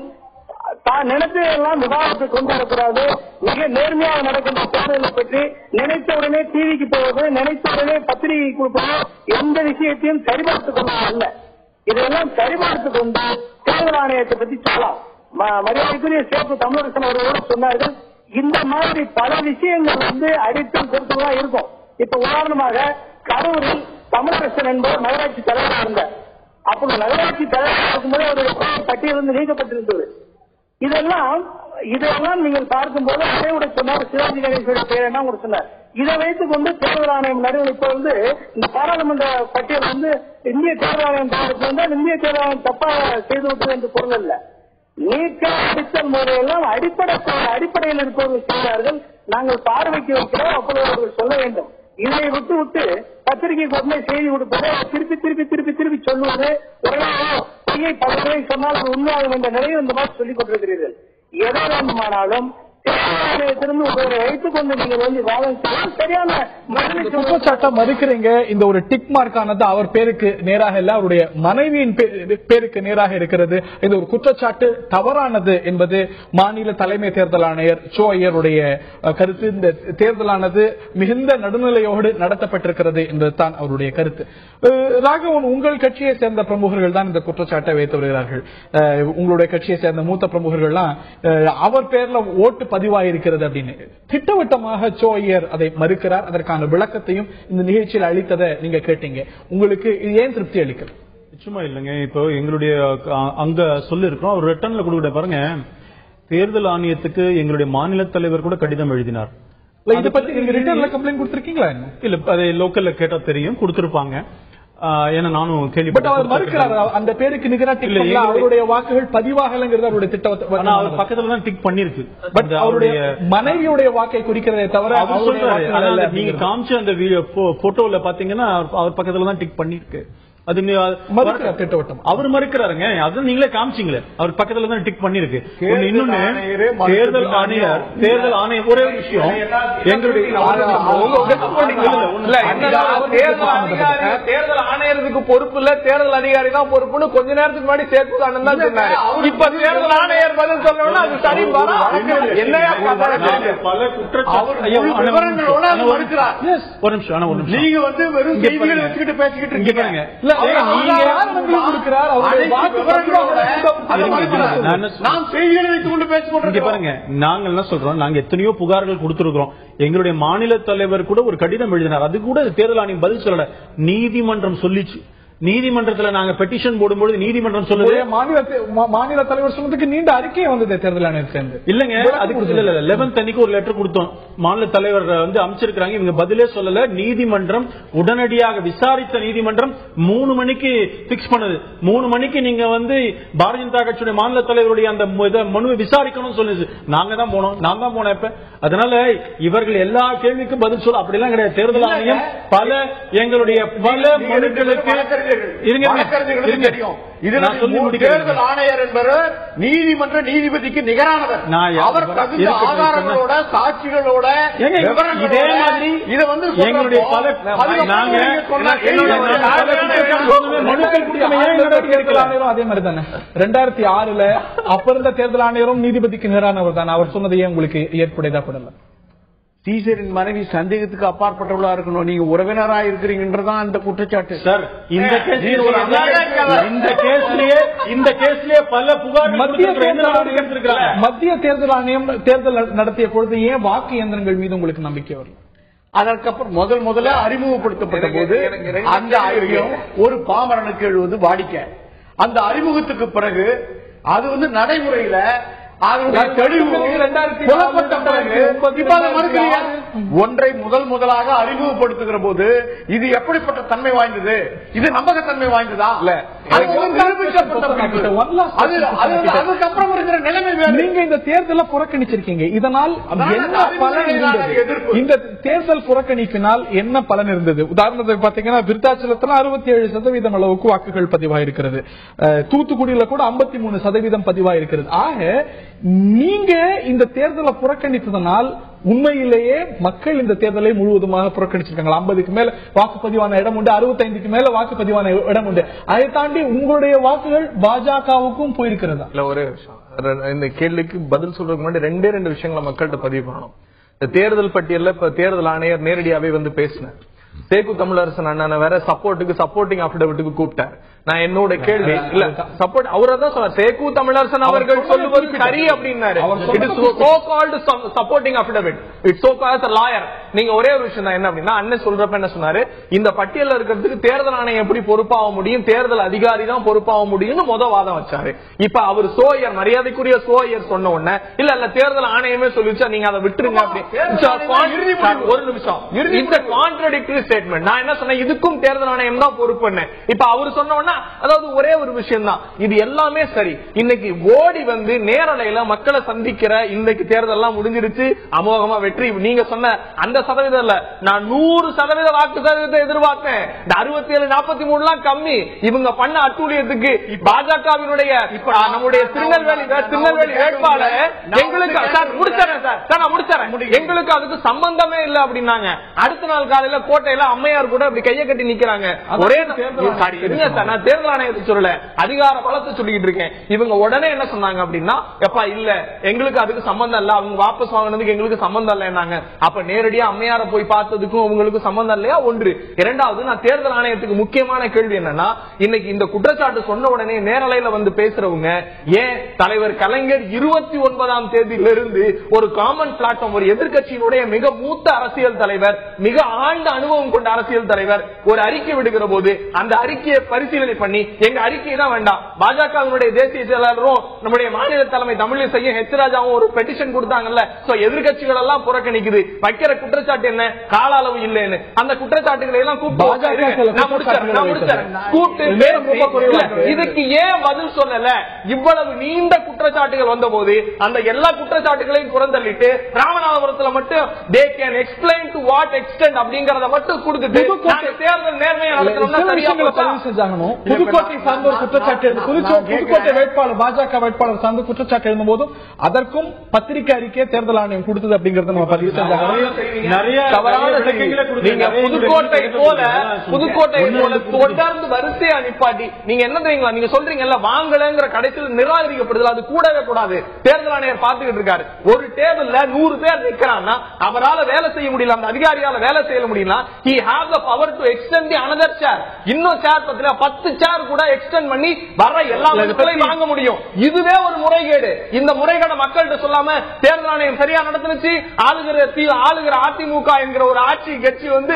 தான் நினைத்ததெல்லாம் விவாதத்தை கொண்டு வரக்கூடாது. மிக நேர்மையாக நடக்கின்ற தேர்தலை பற்றி நினைத்தவுடனே டிவிக்கு போவது, நினைத்தவுடனே பத்திரிகை கொடுப்பது, எந்த விஷயத்தையும் சரிபார்த்துக் கொள்வது அல்ல. இதெல்லாம் சரிபார்த்துக் கொண்டு தேர்தல் ஆணையத்தை பற்றி சொல்லலாம். மரியாதைக்குரிய சேப்பு தமிழரசன் அவர்களோடு சொன்னார்கள், இந்த மாதிரி பல விஷயங்கள் அடித்தல் திருத்தம் இருக்கும். இப்ப உதாரணமாக கரூரில் தமிழரசன் என்பவர் நகராட்சி தலைவராக இருந்தார். அப்போ நகராட்சி தலைவராக இருக்கும்போது அவருடைய பட்டியலிருந்து நீக்கப்பட்டிருந்தது. இதெல்லாம் நீங்கள் பார்க்கும்போது அதைவிட சொன்னார் சிவாஜி கணேசனுடைய பெயர் என்ன கூட சொன்னார். இதை வைத்துக் கொண்டு தேர்தல் ஆணையம் நடுவில் இப்ப இந்த பாராளுமன்ற பட்டியல் இந்திய தேர்தல் ஆணையம் தயாரிப்பு வந்தால் இந்திய தேர்தல் ஆணையம் தப்பாக செய்துவிட்டது என்று பொருள் அல்ல. நீக்க அடித்தல் முறையெல்லாம் அடிப்படையில் இருப்பவர்கள் செய்கிறார்கள். நாங்கள் பார்வைக்கு வைக்கிறோம், அப்பொழுது அவர்கள் சொல்ல வேண்டும். இதை விட்டு பத்திரிகைக்கு உடனே செய்தி கொடுப்பது, திருப்பி திருப்பி திருப்பி திருப்பி சொல்லுவது, பொய்யை பல முறை சொன்னால் அது உண்மையாகும் என்ற நிலையில் இந்த மாதிரி சொல்லிக் கொண்டிருக்கிறீர்கள். எதை வேண்டுமானாலும் ஆணையத்திலிருந்து உங்களை வைத்துக் கொண்டு நீங்கள் வாதம் செய்யலாம். சரியான குற்றச்சாட்டை மறுக்கிறீங்க. இந்த ஒரு டிக் மார்க் ஆனது அவர் பேருக்கு நேராக இல்ல, அவருடைய மனைவியின் பேருக்கு நேராக இருக்கிறது. இந்த ஒரு குற்றச்சாட்டு தவறானது என்பது மாநில தலைமை தேர்தல் ஆணையர் சோ ஐயருடைய கருத்து. இந்த தேர்தலானது மிகுந்த நடுநிலையோடு நடத்தப்பட்டிருக்கிறது என்பதுதான் அவருடைய கருத்து. ராகவன், உங்கள் கட்சியை சேர்ந்த பிரமுகர்கள் தான் இந்த குற்றச்சாட்டை வைத்து வருகிறார்கள். உங்களுடைய கட்சியை சேர்ந்த மூத்த பிரமுகர்கள்லாம் அவர் பேர்ல ஓட்டு பதிவாயிருக்கிறது அப்படின்னு திட்டவட்டமாக சோ ஐயர் அதை மறுக்கிறார். அதற்கான விளக்கத்தையும் இந்த நிகழ்ச்சியில் அளித்ததை நீங்க கேட்டீங்க. உங்களுக்கு இது ஏன் திருப்தி அளிக்கல? நிச்சயமா இல்லைங்க. இப்போ எங்களுடைய அங்க சொல்லி இருக்கோம், அவர் ரிட்டர்ன்ல கொடுக்கிற பாருங்க, தேர்தல் ஆணையத்துக்கு எங்களுடைய மாநில தலைவர் கூட கடிதம் எழுதினார். இதை பத்தி நீங்க ரிட்டர்ன்ல கம்ப்ளைண்ட் கொடுத்திருக்கீங்களா? இல்ல, அதை லோக்கல்ல கேட்டா தெரியும், கொடுத்திருப்பாங்க. ஏன்னா நானும் கேள்விப்பட்டேன். அந்த பேருக்கு நிகராக அவருடைய வாக்குகள் பதிவாகலங்கிறது அவருடைய திட்டத்தை பக்கத்துல தான் டிக் பண்ணிருக்கு. பட் அவருடைய மனைவியுடைய வாக்கை குறிக்கிறதே தவிர நீங்க காமிச்ச அந்த போட்டோல பாத்தீங்கன்னா அவர் பக்கத்துல தான் டிக் பண்ணிருக்கு. அது திட்டவட்டம் அவர் மறுக்கிறாருங்க. அது நீங்களே காமிச்சிங்களே, அவர் பக்கத்துல தான் டிக் பண்ணிருக்கு. இன்னொன்னு தேர்தல் ஆணையம் ஒரே விஷயம், எங்களுடைய தேர்தல் ஆணையருக்கு பொறுப்பு இல்ல, தேர்தல் அதிகாரி தான் பொறுப்புன்னு கொஞ்ச நேரத்துக்கு முன்னாடி சேர்த்து தான் சொன்னாரு. இப்ப தேர்தல் ஆணையர் பதில் சொல்லணும்னா அது சரி என்னையா பல குற்றச்சாட்டுகளோட மறுக்கிறார். ஒரு நிமிஷம், நீங்க வெறும் செய்திகளை வச்சுக்கிட்டு பேசிக்கிட்டு இருக்கீங்க. நாங்க என்ன சொல்றோம், நாங்க எத்தனையோ புகார்கள் கொடுத்திருக்கிறோம். எங்களுடைய மாநில தலைவர் கூட ஒரு கடிதம் எழுதினார். அது கூட தேர்தல் ஆணையம் பதில் சொல்லல, நீதிமன்றம் சொல்லிச்சு. நீதிமன்றத்துல நாங்க பெட்டிஷன் போடும்போது நீதிமன்றம் சொல்லுது, மாநில தலைவர் சொன்னதுக்கு நீண்ட அறிக்கை வந்தது தேர்தல் ஆணையத்திலிருந்து. இல்லங்க, அதுக்கு 11th அன்னைக்கு ஒரு லெட்டர் கொடுத்தோம். மாநில தலைவர் அமைச்சிருக்காங்க, இவங்க பதிலே சொல்லல. நீதிமன்றம் உடனடியாக விசாரித்த நீதிமன்றம் 3 மணிக்கு பிக்ஸ் பண்ணது. 3 மணிக்கு நீங்க பாரதிய ஜனதா கட்சியுடைய மாநில தலைவருடைய அந்த மனுவை விசாரிக்கணும்னு சொல்லுது. நாங்க தான் போனோம், நான் தான் போனேன். இப்ப அதனால இவர்கள் எல்லா கேள்விக்கும் பதில் சொல்ல அப்படிலாம் கிடையாது. தேர்தல் ஆணையம் எங்களுடைய பல மனுக்களுக்கு வழக்கறிஞர்களுக்கு தெரியும். இதில் தேர்தல் ஆணையர் என்பவர் நீதிமன்ற நீதிபதிக்கு நிகரானவர். அவர் தகுந்த ஆதாரங்களோட சாட்சிகளோட இதே மாதிரி இதை வந்து எங்களுடைய அதே மாதிரி தானே 2006 அப்ப இருந்த தேர்தல் ஆணையரும் நீதிபதிக்கு நிகரானவர் தானே. அவர் சொன்னதையே உங்களுக்கு ஏற்புடையதா படல. சீசரின் மனைவி சந்தேகத்துக்கு அப்பாற்பட்டவளா இருக்கணும். நீங்க உறவினரா இருக்கிறீங்கன்றதான் அந்த குற்றச்சாட்டு. சார், இந்த கேஸ்லயே பல புகார் மத்திய தேர்தல் ஆணையம் தேர்தல் நடத்திய பொழுது ஏன் வாக்கு இயந்திரங்கள் மீது உங்களுக்கு நம்பிக்கை வரல? அதற்கப்புறம் முதல்ல அறிமுகப்படுத்தப்பட்ட போது அந்த ஐயம் ஒரு பாமரனுக்கு எழுவது வாடிக்கை. அந்த அறிமுகத்துக்கு பிறகு அது வந்து நடைமுறையில ஒன்றை முதலாக அறிமுகப்படுத்துகிற போது இது எப்படிப்பட்ட தன்மை வாய்ந்தது, இது நம்பகத்தன்மை வாய்ந்ததா இல்ல, அதுக்கப்புறம் இருக்கிற நிலைமை. நீங்க இந்த தேர்தலை புறக்கணிச்சிருக்கீங்க, இதனால் என்ன பலன் இருந்தது? இந்த தேர்தல் புறக்கணிப்பினால் என்ன பலன் இருந்தது? உதாரணத்துக்கு பாத்தீங்கன்னா விருத்தாச்சலத்துல 67% அளவுக்கு வாக்குகள் பதிவாயிருக்கிறது. தூத்துக்குடியில கூட 53% பதிவாயிருக்கிறது. ஆக நீங்க இந்த தேர்தலை புறக்கணித்ததனால் உண்மையிலேயே மக்கள் இந்த தேர்தலை முழுவதுமாக புறக்கணிச்சிருக்காங்க. 50க்கு மேல வாக்குப்பதிவான இடம் உண்டு, 65க்கு மேல வாக்குப்பதிவான இடம் உண்டு. அதை தாண்டி உங்களுடைய வாக்குகள் பாஜகவுக்கும் போயிருக்கிறதா? இல்ல, ஒரு இந்த கேள்விக்கு பதில் சொல்றதுக்கு முன்னாடி ரெண்டு விஷயங்களை மக்கள்கிட்ட பதிவு பண்ணணும். இந்த தேர்தல் பட்டியல்ல இப்ப தேர்தல் ஆணையர் நேரடியாவே வந்து பேசினார். சேகு தமிழரசன் அண்ணனை வேற சப்போர்ட்டிங் அபிடவிட்டுக்கு கூப்பிட்டார். நான் என்னோட கேள்வி இல்ல சப்போர்ட் அவரதான் சொன்னார். சேகு தமிழரசன் அவர்கள் சொல்லுவது சரி அப்படின்னாரு. Supporting affidavit it's so called lawyer. நீங்க ஒரே ஒரு விஷயம் தான் என்ன அப்படின்னா, அண்ணன் சொல்றப்ப என்ன சொன்னாரு, இந்த பட்டியல இருக்கிறதுக்கு தேர்தல் ஆணையம் எப்படி பொறுப்பாக முடியும், தேர்தல் அதிகாரி தான் பொறுப்பாக முடியும்னு வாதம் வச்சாரு. இப்ப அவர் சோயர் மரியாதைக்குரிய சோயர் சொன்ன உடனே இல்ல தேர்தல் ஆணையமே சொல்லிச்சா நீங்க அதை விட்டுருங்க அப்படி. ஒரு நிமிஷம், இந்த கான்ட்ரடிக்டரி ஸ்டேட்மெண்ட். நான் என்ன சொன்னேன், இதுக்கும் தேர்தல் ஆணையம் தான் பொறுப்புன்னு. இப்ப அவர் சொன்ன உடனே அதாவது ஒரே ஒரு விஷயம் தான், இது எல்லாமே சரி. இன்னைக்கு ஓடி வந்து நேரலையில மக்களை சந்திக்கிற இன்னைக்கு தேர்தல் எல்லாம் முடிஞ்சிருச்சு, அமோகமா வெற்றி. நீங்க சொன்ன அந்த சதவீதம் இல்ல, நான் 100% வாக்கு சதவீதத்தை எதிர்பார்த்தேன். இந்த 67-43 கம்மி. இவங்க பண்ண அட்டூழியத்துக்கு பாஜகவினுடைய நம்முடைய திருநெல்வேலி வேட்பாளர் எங்களுக்கு எங்களுக்கு அதுக்கு சம்பந்தமே இல்லை அப்படின்னாங்க. அடுத்த நாள் காலையில கோட்டையில அம்மையார் கூட அப்படி கையை கட்டி நிக்கிறாங்க. ஒரே தேர்தல் ஆணையத்தை சொல்லல, அதிகார பலத்தை சொல்லிட்டு இருக்கேன். இவங்க உடனே என்ன சொன்னாங்க அப்படின்னா, எப்பா இல்ல எங்களுக்கு அதுக்கு சம்பந்தம் இல்ல, அவங்க வாபஸ் வாங்கினதுக்கு எங்களுக்கு சம்பந்தம் இல்லைன்னாங்க. அப்ப நேரடியா அம்மையார போய் பார்த்ததுக்கும் உங்களுக்கு சம்பந்தம் இல்லையா? ஒன்று. இரண்டாவது, நான் தேர்தல் ஆணையத்துக்கு முக்கியமான கேள்வி என்னன்னா, இன்னைக்கு இந்த குற்றச்சாட்டு சொன்ன உடனே நேரலையில வந்து பேசுறவங்க ஏன் தலைவர் கலைஞர் 29ஆம் தேதியிலிருந்து ஒரு காமன் பிளாட்ஃபார்ம், ஒரு எதிர்கட்சியினுடைய மிக மூத்த அரசியல் தலைவர், மிக ஆழ்ந்த அனுபவம் கொண்ட அரசியல் தலைவர் ஒரு அறிக்கை விடுகிற போது அந்த அறிக்கையை பரிசீலனை பண்ணி எங்க அறிக்கை தான் வேண்டாம், பாஜகவினுடைய தேசிய செயலாளரும் நம்முடைய மாநில தலைமை தமிழிசையும் ஹெச் ராஜாவும் ஒரு பெட்டிஷன் கொடுத்தாங்கல்ல, எதிர்கட்சிகள் எல்லாம் புறக்கணிக்குது, வைக்கிற குற்றச்சாட்டு என்ன, கால அளவு இல்லைன்னு. அந்த குற்றச்சாட்டுகளை எல்லாம் இதுக்கு ஏன் பதில் சொல்லல? இவ்வளவு நீண்ட குற்றச்சாட்டுகள் வந்த போது அந்த எல்லா குற்றச்சாட்டுகளையும் புறந்தள்ளிட்டு ராமநாதபுரத்தில் மட்டும் they can explain to what extent அப்படிங்கறத மட்டும் கொடுத்துட்டு தேர்தல் நேர்மையா நடத்தணும். புதுக்கோட்டை சார்ந்த ஒரு குற்றச்சாட்டு, புதுக்கோட்டை வேட்பாளர் பாஜக வேட்பாளர் சார்ந்த குற்றச்சாட்டு எழுதும் போதும் அதற்கும் பத்திரிகை அறிக்கையை தேர்தல் ஆணையம் கொடுத்தது அப்படிங்கறத நம்ம பதிவு செஞ்சாங்க. நிறைய புதுக்கோட்டை போல தொடர்ந்து வரிசையா நிப்பாட்டி நீங்க என்ன தெரியுங்களா, நீங்க சொல்றீங்கல்ல வாங்கலங்கிற கடைசியில் நிராகரிக்கப்படுது, அது கூடவே கூடாது. தேர்தல் ஆணையர் பார்த்துக்கிட்டு இருக்காரு. ஒரு டேபிள்ல 100 பேர் நிக்கிறான்னா அவரால் வேலை செய்ய முடியல, அந்த அதிகாரியால வேலை செய்ய முடியல. he has the power to extend the another chair. இன்னும் சேர் பத்தில 10 சேர் கூட எக்ஸ்டெண்ட் பண்ணி வர எல்லா மக்களையும் வாங்க முடியும். இதுவே ஒரு முறைகேடு. இந்த முறைகேட மக்கள்கிட்ட சொல்லாம தேர்தல் ஆணையம் சரியா நடந்துச்சு. ஆளுகிற அதிமுக என்கிற ஒரு ஆட்சி கட்சி வந்து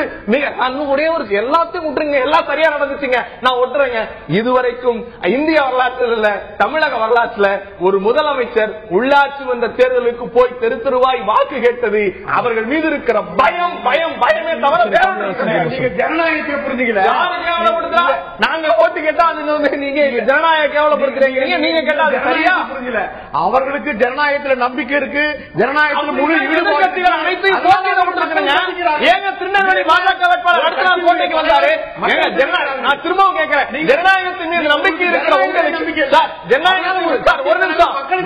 ஒரே ஒரு எல்லாத்தையும் விட்டுருங்க, எல்லாம் சரியா நடந்துச்சுங்க, நான் ஒட்டுறேங்க. இதுவரைக்கும் இந்திய வரலாற்றில் இல்ல, தமிழக வரலாற்றுல ஒரு முதலமைச்சர் உள்ளாட்சி வந்த தேர்தலுக்கு போய் தெரு தெருவாய் வாக்கு கேட்டது அவர்கள் மீது இருக்கிற பயம் பயமே தவிர ஜனநாயகத்தை புரிஞ்சுக்கல. நாங்க ஓட்டு கேட்டா நீங்க ஜனநாயக கேவலப்படுத்துறீங்க, நீங்க கேட்டா சரியா புரியல. அவர்களுக்கு ஜனநாயகத்தில் நம்பிக்கை இருக்கு, ஜனநாயகத்தில் முழு எதிர்கட்சிகள் அனைத்தையும் ஏங்க திருநெல்வேலி பாஜக வேட்பாளர் அடுத்த நாள் கோட்டைக்கு வந்தாரு. நான் திரும்பவும் கேட்கிறேன், ஜனநாயகத்தின் மீது நம்பிக்கை இருக்கிற உங்களுக்கு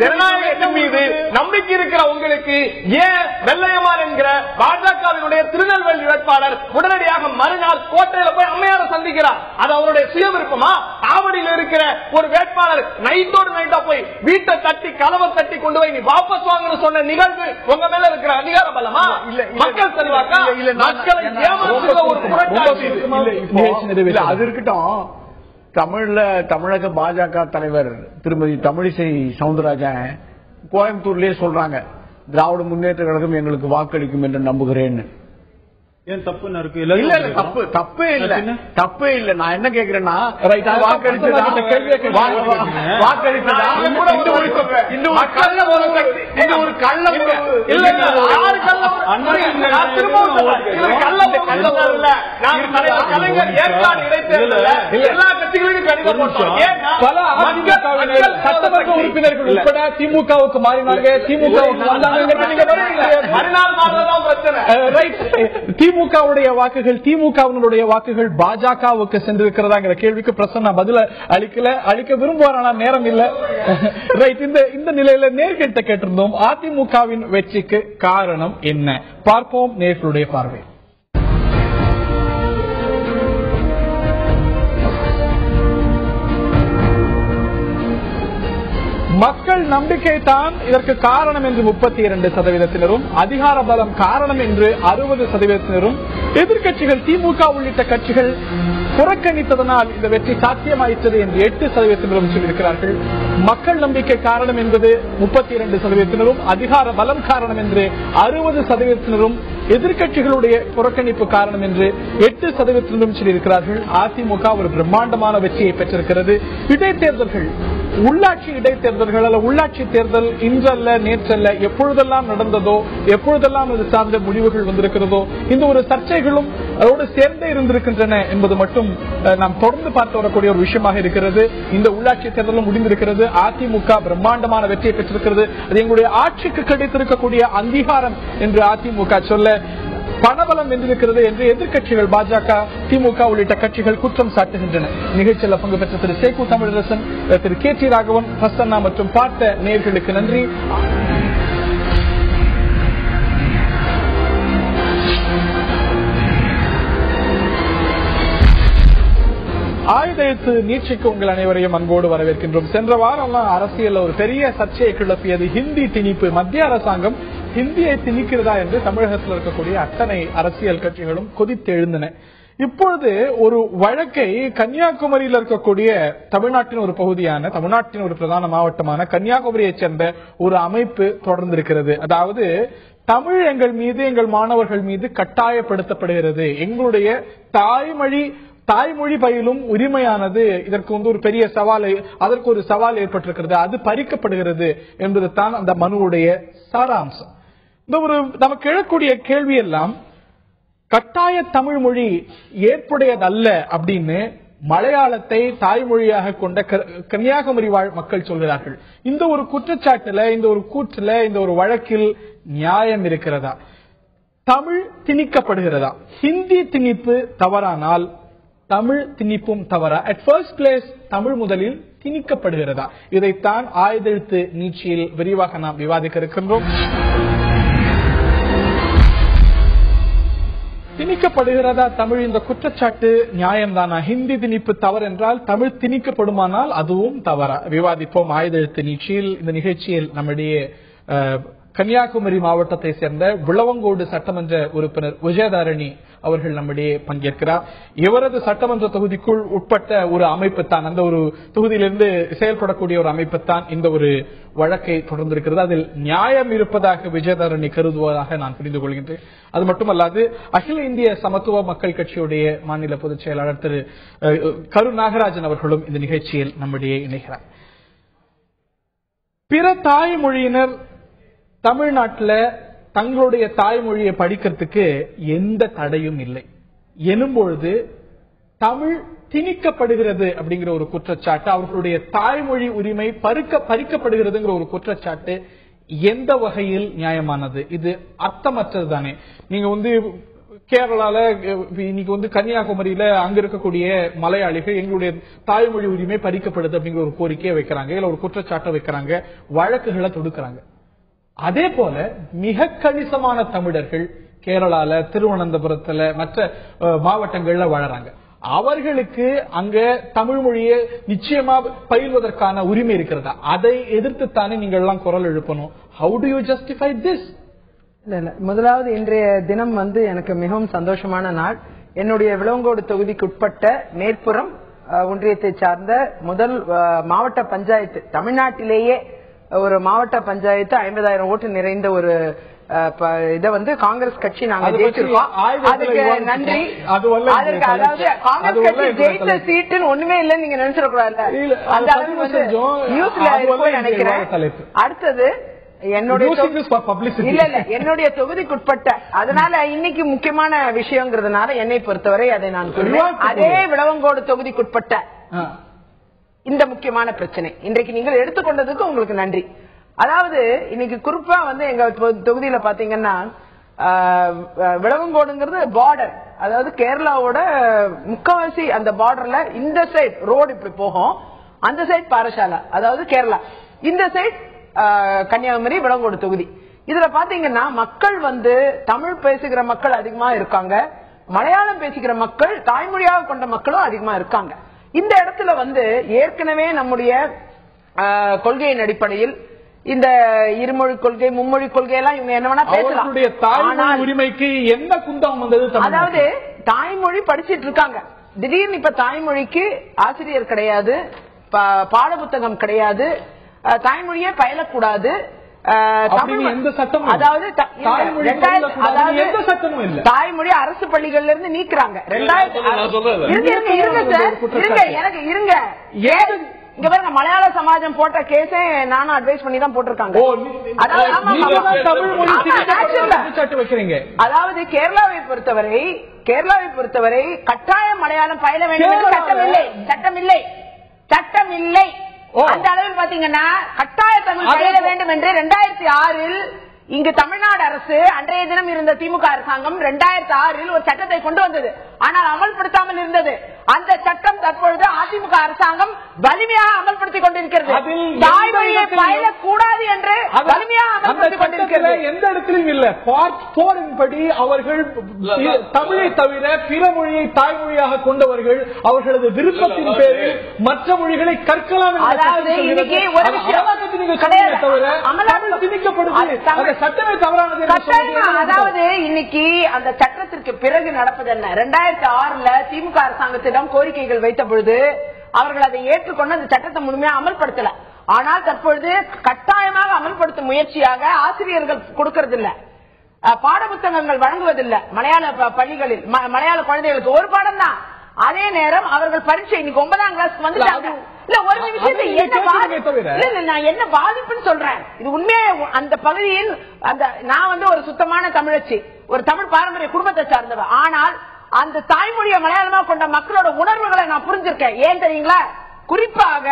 ஜனநாயகத்தின் மீது நம்பிக்கை இருக்கிற உங்களுக்கு ஏன் வெள்ளையம்மாள் என்கிற பாஜகவினுடைய திருநெல்வேலி வேட்பாளர் உடனடியாக மறுநாள் கோட்டையில போய் அம்மையாரை சந்திக்கிறார்? அது அவருடைய சுய விருப்பமா? ஆவடியில் இருக்கிற ஒரு வேட்பாளர் நைட்டோடு நைட்டா போய் வீட்டை தட்டி கலவை தட்டி கொண்டு போய் நீ வாபஸ் வாங்கன்னு சொன்ன நிகழ்வு உங்க மேல இருக்கிற அதிகார பலமா? மக்கள் செல்வாக்கா? மக்களை ஏமாற்றுகிற ஒரு புரட்சி. அது இருக்கட்டும். தமிழக பாஜக தலைவர் திருமதி தமிழிசை சவுந்தரராஜன் கோயம்புத்தூர்லயே சொல்றாங்க, திராவிட முன்னேற்ற கழகம் எங்களுக்கு வாக்களிக்கும் என்று நம்புகிறேன்னு. ஏன் தப்பு இருக்கு? தப்பே இல்ல. நான் என்ன கேக்குறேன்னா, சட்டமன்ற உறுப்பினர்கள் உட்பட திமுகவுக்கு மாறினாங்க, திமுகவுக்கு திமுகவுடைய வாக்குகள் திமுகவினுடைய வாக்குகள் பாஜகவுக்கு சென்றிருக்கிறதாங்கிற கேள்விக்கு பிரசன்னா பதில அளிக்க விரும்புவார், ஆனால் நேரம் இல்ல. இந்த நிலையில நேர்கிட்ட கேட்டிருந்தோம், அதிமுகவின் வெற்றிக்கு காரணம் என்ன? பார்ப்போம் நேர்களுடைய பார்வை. மக்கள் நம்பிக்கை தான் இதற்கு காரணம் என்று 32%, அதிகார பலம் காரணம் என்று 60%, எதிர்கட்சிகள் திமுக உள்ளிட்ட கட்சிகள் புறக்கணித்ததனால் இந்த வெற்றி சாத்தியமாயிற்றது என்று 8% சொல்லியிருக்கிறார்கள். மக்கள் நம்பிக்கை காரணம் என்பது 32%, அதிகார பலம் காரணம் என்று 60%, எதிர்கட்சிகளுடைய புறக்கணிப்பு காரணம் என்று 8% சொல்லியிருக்கிறார்கள். அதிமுக ஒரு பிரம்மாண்டமான வெற்றியை பெற்றிருக்கிறது. இடைத்தேர்தல்கள், உள்ளாட்சி இடைத்தேர்தல்கள் அல்ல உள்ளாட்சி தேர்தல் இன்றல்ல நேற்றல்ல, எப்பொழுதெல்லாம் நடந்ததோ எப்பொழுதெல்லாம் அது சார்ந்த முடிவுகள் வந்திருக்கிறதோ இந்த ஒரு சர்ச்சைகளும் அதோடு சேர்ந்தே இருந்திருக்கின்றன என்பது மட்டும் நாம் தொடர்ந்து பார்த்து வரக்கூடிய ஒரு விஷயமாக இருக்கிறது. இந்த உள்ளாட்சி தேர்தலும் முடிந்திருக்கிறது. அதிமுக பிரம்மாண்டமான வெற்றியை பெற்றிருக்கிறது. அது எங்களுடைய ஆட்சிக்கு கிடைத்திருக்கக்கூடிய அங்கீகாரம் என்று அதிமுக சொல்ல, பணபலம் வென்றிருக்கிறது என்று எதிர்கட்சிகள் பாஜக திமுக உள்ளிட்ட கட்சிகள் குற்றம் சாட்டுகின்றன. நிகழ்ச்சியில் பங்கு பெற்ற திரு சேகு தமிழரசன், திரு கே டி ராகவன், பிரசன்னா மற்றும் பார்த்த நேயர்களுக்கு நன்றி. ஆயுத எழுத்து நீட்சிக்கு உங்கள் அனைவரையும் அன்போடு வரவேற்கின்றோம். சென்ற வாரம் அரசியல் ஒரு பெரிய சர்ச்சையை கிளப்பியது ஹிந்தி திணிப்பு. மத்திய அரசாங்கம் ஹிந்தியை திணிக்கிறதா என்று தமிழகத்தில் இருக்கக்கூடிய அத்தனை அரசியல் கட்சிகளும் கொதித்தெழுந்தன. இப்பொழுது ஒரு வழக்கை கன்னியாகுமரியில் இருக்கக்கூடிய தமிழ்நாட்டின் ஒரு பகுதியான, தமிழ்நாட்டின் ஒரு பிரதான மாவட்டமான கன்னியாகுமரியைச் சேர்ந்த ஒரு அமைப்பு தொடர்ந்திருக்கிறது. அதாவது தமிழ் எங்கள் மீது, எங்கள் மாணவர்கள் மீது கட்டாயப்படுத்தப்படுகிறது, எங்களுடைய தாய்மொழி பயிலும் உரிமையானது இதற்கு ஒரு பெரிய சவால், அதற்கு ஒரு சவால் ஏற்பட்டிருக்கிறது, அது பறிக்கப்படுகிறது என்பது தான் அந்த மனுவுடைய சாராம்சம். இந்த ஒரு நமக்கு எழக்கூடிய கேள்வி எல்லாம், கட்டாய தமிழ் மொழி ஏற்புடையதல்ல அப்படின்னு மலையாளத்தை தாய்மொழியாக கொண்ட கன்னியாகுமரி வாழ் மக்கள் சொல்கிறார்கள். இந்த ஒரு குற்றச்சாட்டுல, இந்த ஒரு கூற்றுல, இந்த ஒரு வழக்கில் நியாயம் இருக்கிறதா? தமிழ் திணிக்கப்படுகிறதா? ஹிந்தி திணிப்பு தவறானால் தமிழ் திணிப்பும் தவறா? அட் ஃபர்ஸ்ட் பிளேஸ் தமிழ் முதலில் திணிக்கப்படுகிறதா? இதைத்தான் ஆயுத எழுத்து நீட்சியில் விரிவாக நாம் விவாதிக்க இருக்கின்றோம். திணிக்கப்படுகிறதா தமிழ்? இந்த குற்றச்சாட்டு நியாயம்தானா? ஹிந்தி திணிப்பு தவறு என்றால் தமிழ் திணிக்கப்படுமானால் அதுவும் தவறா? விவாதிப்போம் ஆயுத எழுத்து நீட்சியில். இந்த நிகழ்ச்சியில் நம்முடைய கன்னியாகுமரி மாவட்டத்தை சேர்ந்த விளவங்கோடு சட்டமன்ற உறுப்பினர் விஜயதாரணி அவர்கள் நம்மிடையே பங்கேற்கிறார். இவரது சட்டமன்ற தொகுதிக்குள் உட்பட்ட ஒரு அமைப்பு தான், அந்த ஒரு தொகுதியிலிருந்து செயல்படக்கூடிய ஒரு அமைப்பு தான் இந்த ஒரு வழக்கை தொடர்ந்திருக்கிறது. அதில் நியாயம் இருப்பதாக விஜயதாரணி கருதுவதாக நான் புரிந்து கொள்கின்றேன். அது மட்டுமல்லாது அகில இந்திய சமத்துவ மக்கள் கட்சியுடைய மாநில பொதுச் செயலாளர் திரு கரு நாகராஜன் அவர்களும் இந்த நிகழ்ச்சியில் நம்மிடையே இணைகிறார். பிற தாய்மொழியினர் தமிழ்நாட்டில் தங்களுடைய தாய்மொழியை படிக்கிறதுக்கு எந்த தடையும் இல்லை எனும்பொழுது தமிழ் திணிக்கப்படுகிறது அப்படிங்கிற ஒரு குற்றச்சாட்டு, அவர்களுடைய தாய்மொழி உரிமை பறிக்கப்படுகிறதுங்கிற ஒரு குற்றச்சாட்டு எந்த வகையில் நியாயமானது? இது அர்த்தமற்றது தானே. நீங்க கேரளால இன்னைக்கு வந்து கன்னியாகுமரியில அங்க இருக்கக்கூடிய மலையாளிகள் எங்களுடைய தாய்மொழி உரிமை பறிக்கப்படுது அப்படிங்கிற ஒரு கோரிக்கையை வைக்கிறாங்க, இல்ல ஒரு குற்றச்சாட்டை வைக்கிறாங்க, வழக்குகளை தொடுக்கிறாங்க. அதே போல மிக கணிசமான தமிழர்கள் கேரளால, திருவனந்தபுரத்துல, மற்ற மாவட்டங்கள்ல வாழறாங்க. அவர்களுக்கு அங்க தமிழ் மொழியை நிச்சயமா பயில்வதற்கான உரிமை இருக்கிறதா? அதை எதிர்த்துத்தானே நீங்கள் எல்லாம் குரல் எழுப்பணும். How do you justify this? இல்ல முதலாவது இன்றைய தினம் வந்து எனக்கு மிகவும் சந்தோஷமான நாள். என்னுடைய விளவங்கோடு தொகுதிக்கு உட்பட்ட மேற்புறம் ஒன்றியத்தை சார்ந்த முதல் மாவட்ட பஞ்சாயத்து, தமிழ்நாட்டிலேயே ஒரு மாவட்ட பஞ்சாயத்து 50,000 ஓட்டு நிறைந்த ஒரு இதை வந்து காங்கிரஸ் கட்சி நாங்க ஜெயிச்சிருக்கோம். அதுக்கு நன்றி. அதுக்கு அதாவது காங்கிரஸ் கட்சி ஜெயித்த சீட்டுன்னு ஒண்ணுமே இல்லைன்னு நீங்க நினைச்சிடக்கூடாது. அந்த அளவு வந்து நியூஸ்ல இருக்கும்னு நினைக்கிறேன். அடுத்தது என்னுடைய தொகுதிக்குட்பட்ட, அதனால இன்னைக்கு முக்கியமான விஷயங்கிறதுனால என்னை பொறுத்தவரை அதை நான் சொல்லுவேன். அதே விளவங்கோடு தொகுதிக்குட்பட்ட இந்த முக்கியமான பிரச்சனை இன்றைக்கு நீங்கள் எடுத்துக்கொண்டதுக்கு உங்களுக்கு நன்றி. அதாவது இன்னைக்கு குறிப்பா வந்து எங்க தொகுதியில பாத்தீங்கன்னா விளவங்கோடுங்கிறது பார்டர், அதாவது கேரளாவோட முக்காவாசி அந்த பார்டர்ல இந்த சைட் ரோடு இப்படி போகும், அந்த சைட் பாரசாலா அதாவது கேரளா, இந்த சைட் கன்னியாகுமரி விளவங்கோடு தொகுதி. இதுல பாத்தீங்கன்னா மக்கள் வந்து தமிழ் பேசுகிற மக்கள் அதிகமா இருக்காங்க, மலையாளம் பேசுகிற மக்கள் தாய்மொழியாக கொண்ட மக்களும் அதிகமா இருக்காங்க. இந்த இடத்துல வந்து ஏற்கனவே நம்முடைய கொள்கையின் அடிப்படையில் இந்த இருமொழி கொள்கை, மும்மொழி கொள்கை எல்லாம் இவங்க என்ன வேணா பேசலாம். உரிமைக்கு என்ன குந்தம் வந்தது? அதாவது தாய்மொழி படிச்சிட்டு இருக்காங்க, திடீர்னு இப்ப தாய்மொழிக்கு ஆசிரியர் கிடையாது, பாட புத்தகம் கிடையாது, தாய்மொழியே பயிலக்கூடாது, தாய்மொழி அரசு பள்ளிகள்ல இருந்து நீக்குறாங்க. இருங்க இங்க பாருங்க, மலையாள சமாஜம் போட்ட கேஸே நானும் அட்வைஸ் பண்ணி தான் போட்டிருக்காங்க. அதாவது கேரளாவை பொறுத்தவரை கட்டாயம் மலையாளம் பயில வேண்டும் என்று சட்டம் இல்லை. அந்த அளவில் பாத்தீங்கன்னா கட்டாய தமிழ் பயில வேண்டும் என்று 2006 இங்கு தமிழ்நாடு அரசு, அன்றைய தினம் இருந்த திமுக அரசாங்கம் 2006 ஒரு சட்டத்தை கொண்டு வந்தது, ஆனால் அமல்படுத்தாமல் இருந்தது. அந்த சட்டம் தற்பொழுது அதிமுக அரசாங்கம் வலிமையாக அமல்படுத்திக் கொண்டிருக்கிறது. தாய்மொழியை பயிலக்கூடாது என்று வலிமையாக அமல்படுத்திக் கொண்டிருக்கிறது. எந்த இடத்திலும் இல்ல. பார்ட் 4 படி அவர்கள் தமிழை தவிர பிற மொழியை தாய்மொழியாக கொண்டவர்கள் அவர்களது விருப்பத்தின் பேரில் மற்ற மொழிகளை கற்கலாம். அதாவது இன்னைக்கு ஒரு விஷயம் சட்டமே தவறானது. அதாவது இன்னைக்கு அந்த சட்டத்திற்கு பிறகு நடப்பது என்ன? 2006 திமுக அரசாங்கத்திடம் கோரிக்கைகள் வைத்த பொழுது அவர்கள் அதை ஏற்றுக்கொண்டு அந்த சட்டத்தை முழுமையாக அமல்படுத்தல. ஆனால் தற்பொழுது கட்டாயமாக அமல்படுத்தும் முயற்சியாக ஆசிரியர்கள் கொடுக்கறதில்லை, பாட புத்தகங்கள் வழங்குவதில்லை மலையாள பள்ளிகளில். மலையாள குழந்தைகளுக்கு ஒரு பாடம் தான். அதே நேரம் அவர்கள் பரீட்சை இன்னைக்கு 9ஆம் கிளாஸ் வந்துட்டாங்க. இல்ல ஒரு விஷயத்தை நான் என்ன பாதிப்புன்னு சொல்றேன். இது உண்மையா அந்த பகுதியில் நான் வந்து ஒரு சுத்தமான தமிழச்சி, ஒரு தமிழ் பாரம்பரிய குடும்பத்தை சார்ந்தவ. ஆனால் அந்த தாய்மொழியை மலையாளமா கொண்ட மக்களோட உணர்வுகளை நான் புரிஞ்சிருக்கேன். ஏன் தெரியுங்களா? குறிப்பாக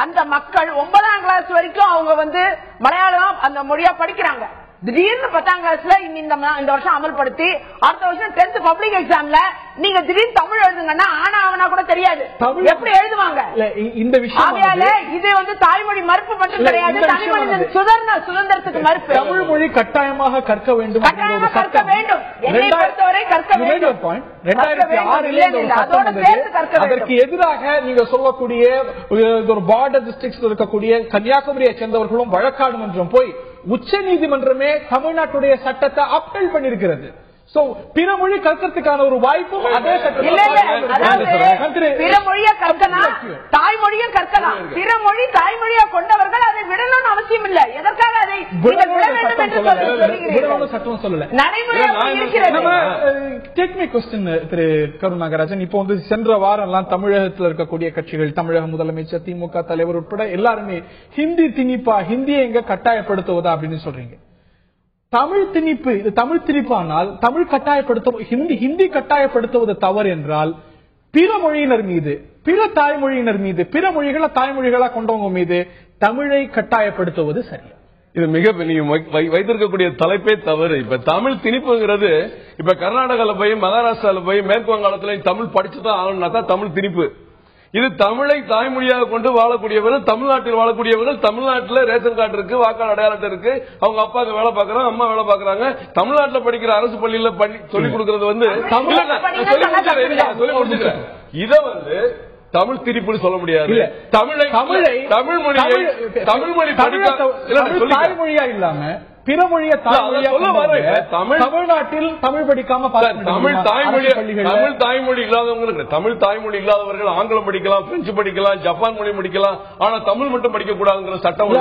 அந்த மக்கள் 9ஆம் கிளாஸ் வரைக்கும் அவங்க வந்து மலையாளம் அந்த மொழியா படிக்கிறாங்க. திடீர்னு 10ஆம் கிளாஸ்ல இந்த வருஷம் அமல்படுத்தி அடுத்த வருஷம் 10th பப்ளிக் எக்ஸாம்ல நீங்க திடீர்னு தமிழ் எழுதுங்கன்னா ஆனா அவனா கூட தெரியாது, எப்படி எழுதுவாங்க? இந்த விஷயம் இது வந்து தாய்மொழி மறுப்பு மட்டும் கிடையாது, தனிமனிதன் சுதந்திரத்துக்கு மறுப்பு. தமிழ் மொழி கட்டாயமாக கற்க வேண்டும், கற்க வேண்டும். என்னை பொறுத்தவரை கற்க வேண்டும். 2006 அதற்கு எதிராக நீங்க சொல்லக்கூடிய ஒரு பார்டர் டிஸ்ட்ரிக்ட்ஸ் இருக்கக்கூடிய கன்னியாகுமரியை சேர்ந்தவர்களும் வழக்காடு மன்றம் போய் உச்ச நீதிமன்றமே தமிழ்நாட்டுடைய சட்டத்தை அப்பீல் பண்ணிருக்கிறது. பிற மொழி கற்கிறதுக்கான ஒரு வாய்ப்பும் அதே பிற மொழியை கற்கலாம், தாய்மொழியும் கற்கலாம். பிற மொழி தாய்மொழியா கொண்டவர்கள் அதை விடணும்னு அவசியம் இல்லை. எதற்காக அதை சட்டம் சொல்லல. திரு கருணாகராஜன், இப்போ வந்து சென்ற வாரம் எல்லாம் தமிழகத்தில் இருக்கக்கூடிய கட்சிகள், தமிழக முதலமைச்சர், திமுக தலைவர் உட்பட எல்லாருமே ஹிந்தி திணிப்பா, ஹிந்தியை எங்க கட்டாயப்படுத்துவதா அப்படின்னு சொல்றீங்க. தமிழ் திணிப்பு, இது தமிழ் திணிப்பானால் தமிழ் ஹிந்தி கட்டாயப்படுத்துவது தவறு என்றால் பிற மொழியினர் மீது, பிற தாய்மொழியினர் மீது, பிற மொழிகளை தாய்மொழிகளா கொண்டவங்க மீது தமிழை கட்டாயப்படுத்துவது சரியா? இது மிக நீங்க வைத்திருக்கக்கூடிய தலைப்பே தவறு. இப்ப தமிழ் திணிப்புங்கிறது இப்ப கர்நாடகால போய் மகாராஷ்டிரால போய் மேற்கு வங்காளத்துல தமிழ் படிச்சுதான் ஆகணும்னா தான் தமிழ் திணிப்பு. இது தமிழை தாய்மொழியாக கொண்டு வாழக்கூடியவர்கள், தமிழ்நாட்டில் வாழக்கூடியவர்கள், தமிழ்நாட்டில் ரேஷன் கார்டு இருக்கு, வாக்காளர் அடையாளம் இருக்கு, அவங்க அப்பாவுக்கு வேலை பாக்குறாங்க, அம்மா வேலை பாக்குறாங்க. தமிழ்நாட்டில் படிக்கிற அரசு பள்ளியில சொல்லிக் கொடுக்கறது வந்து இத வந்து தமிழ் திணிப்புன்னு சொல்ல முடியாது. தமிழ் மொழி தாய்மொழியா இல்லாம பிற மொழியை தமிழ்நாட்டில் தமிழ் படிக்காம தமிழ் தாய்மொழி இல்லாதவங்க, தமிழ் தாய்மொழி இல்லாதவர்கள் ஆங்கிலம் படிக்கலாம், பிரெஞ்சு படிக்கலாம், ஜப்பான் மொழி படிக்கலாம். ஆனா தமிழ் மட்டும் படிக்க கூடாதுங்கிற சட்டம்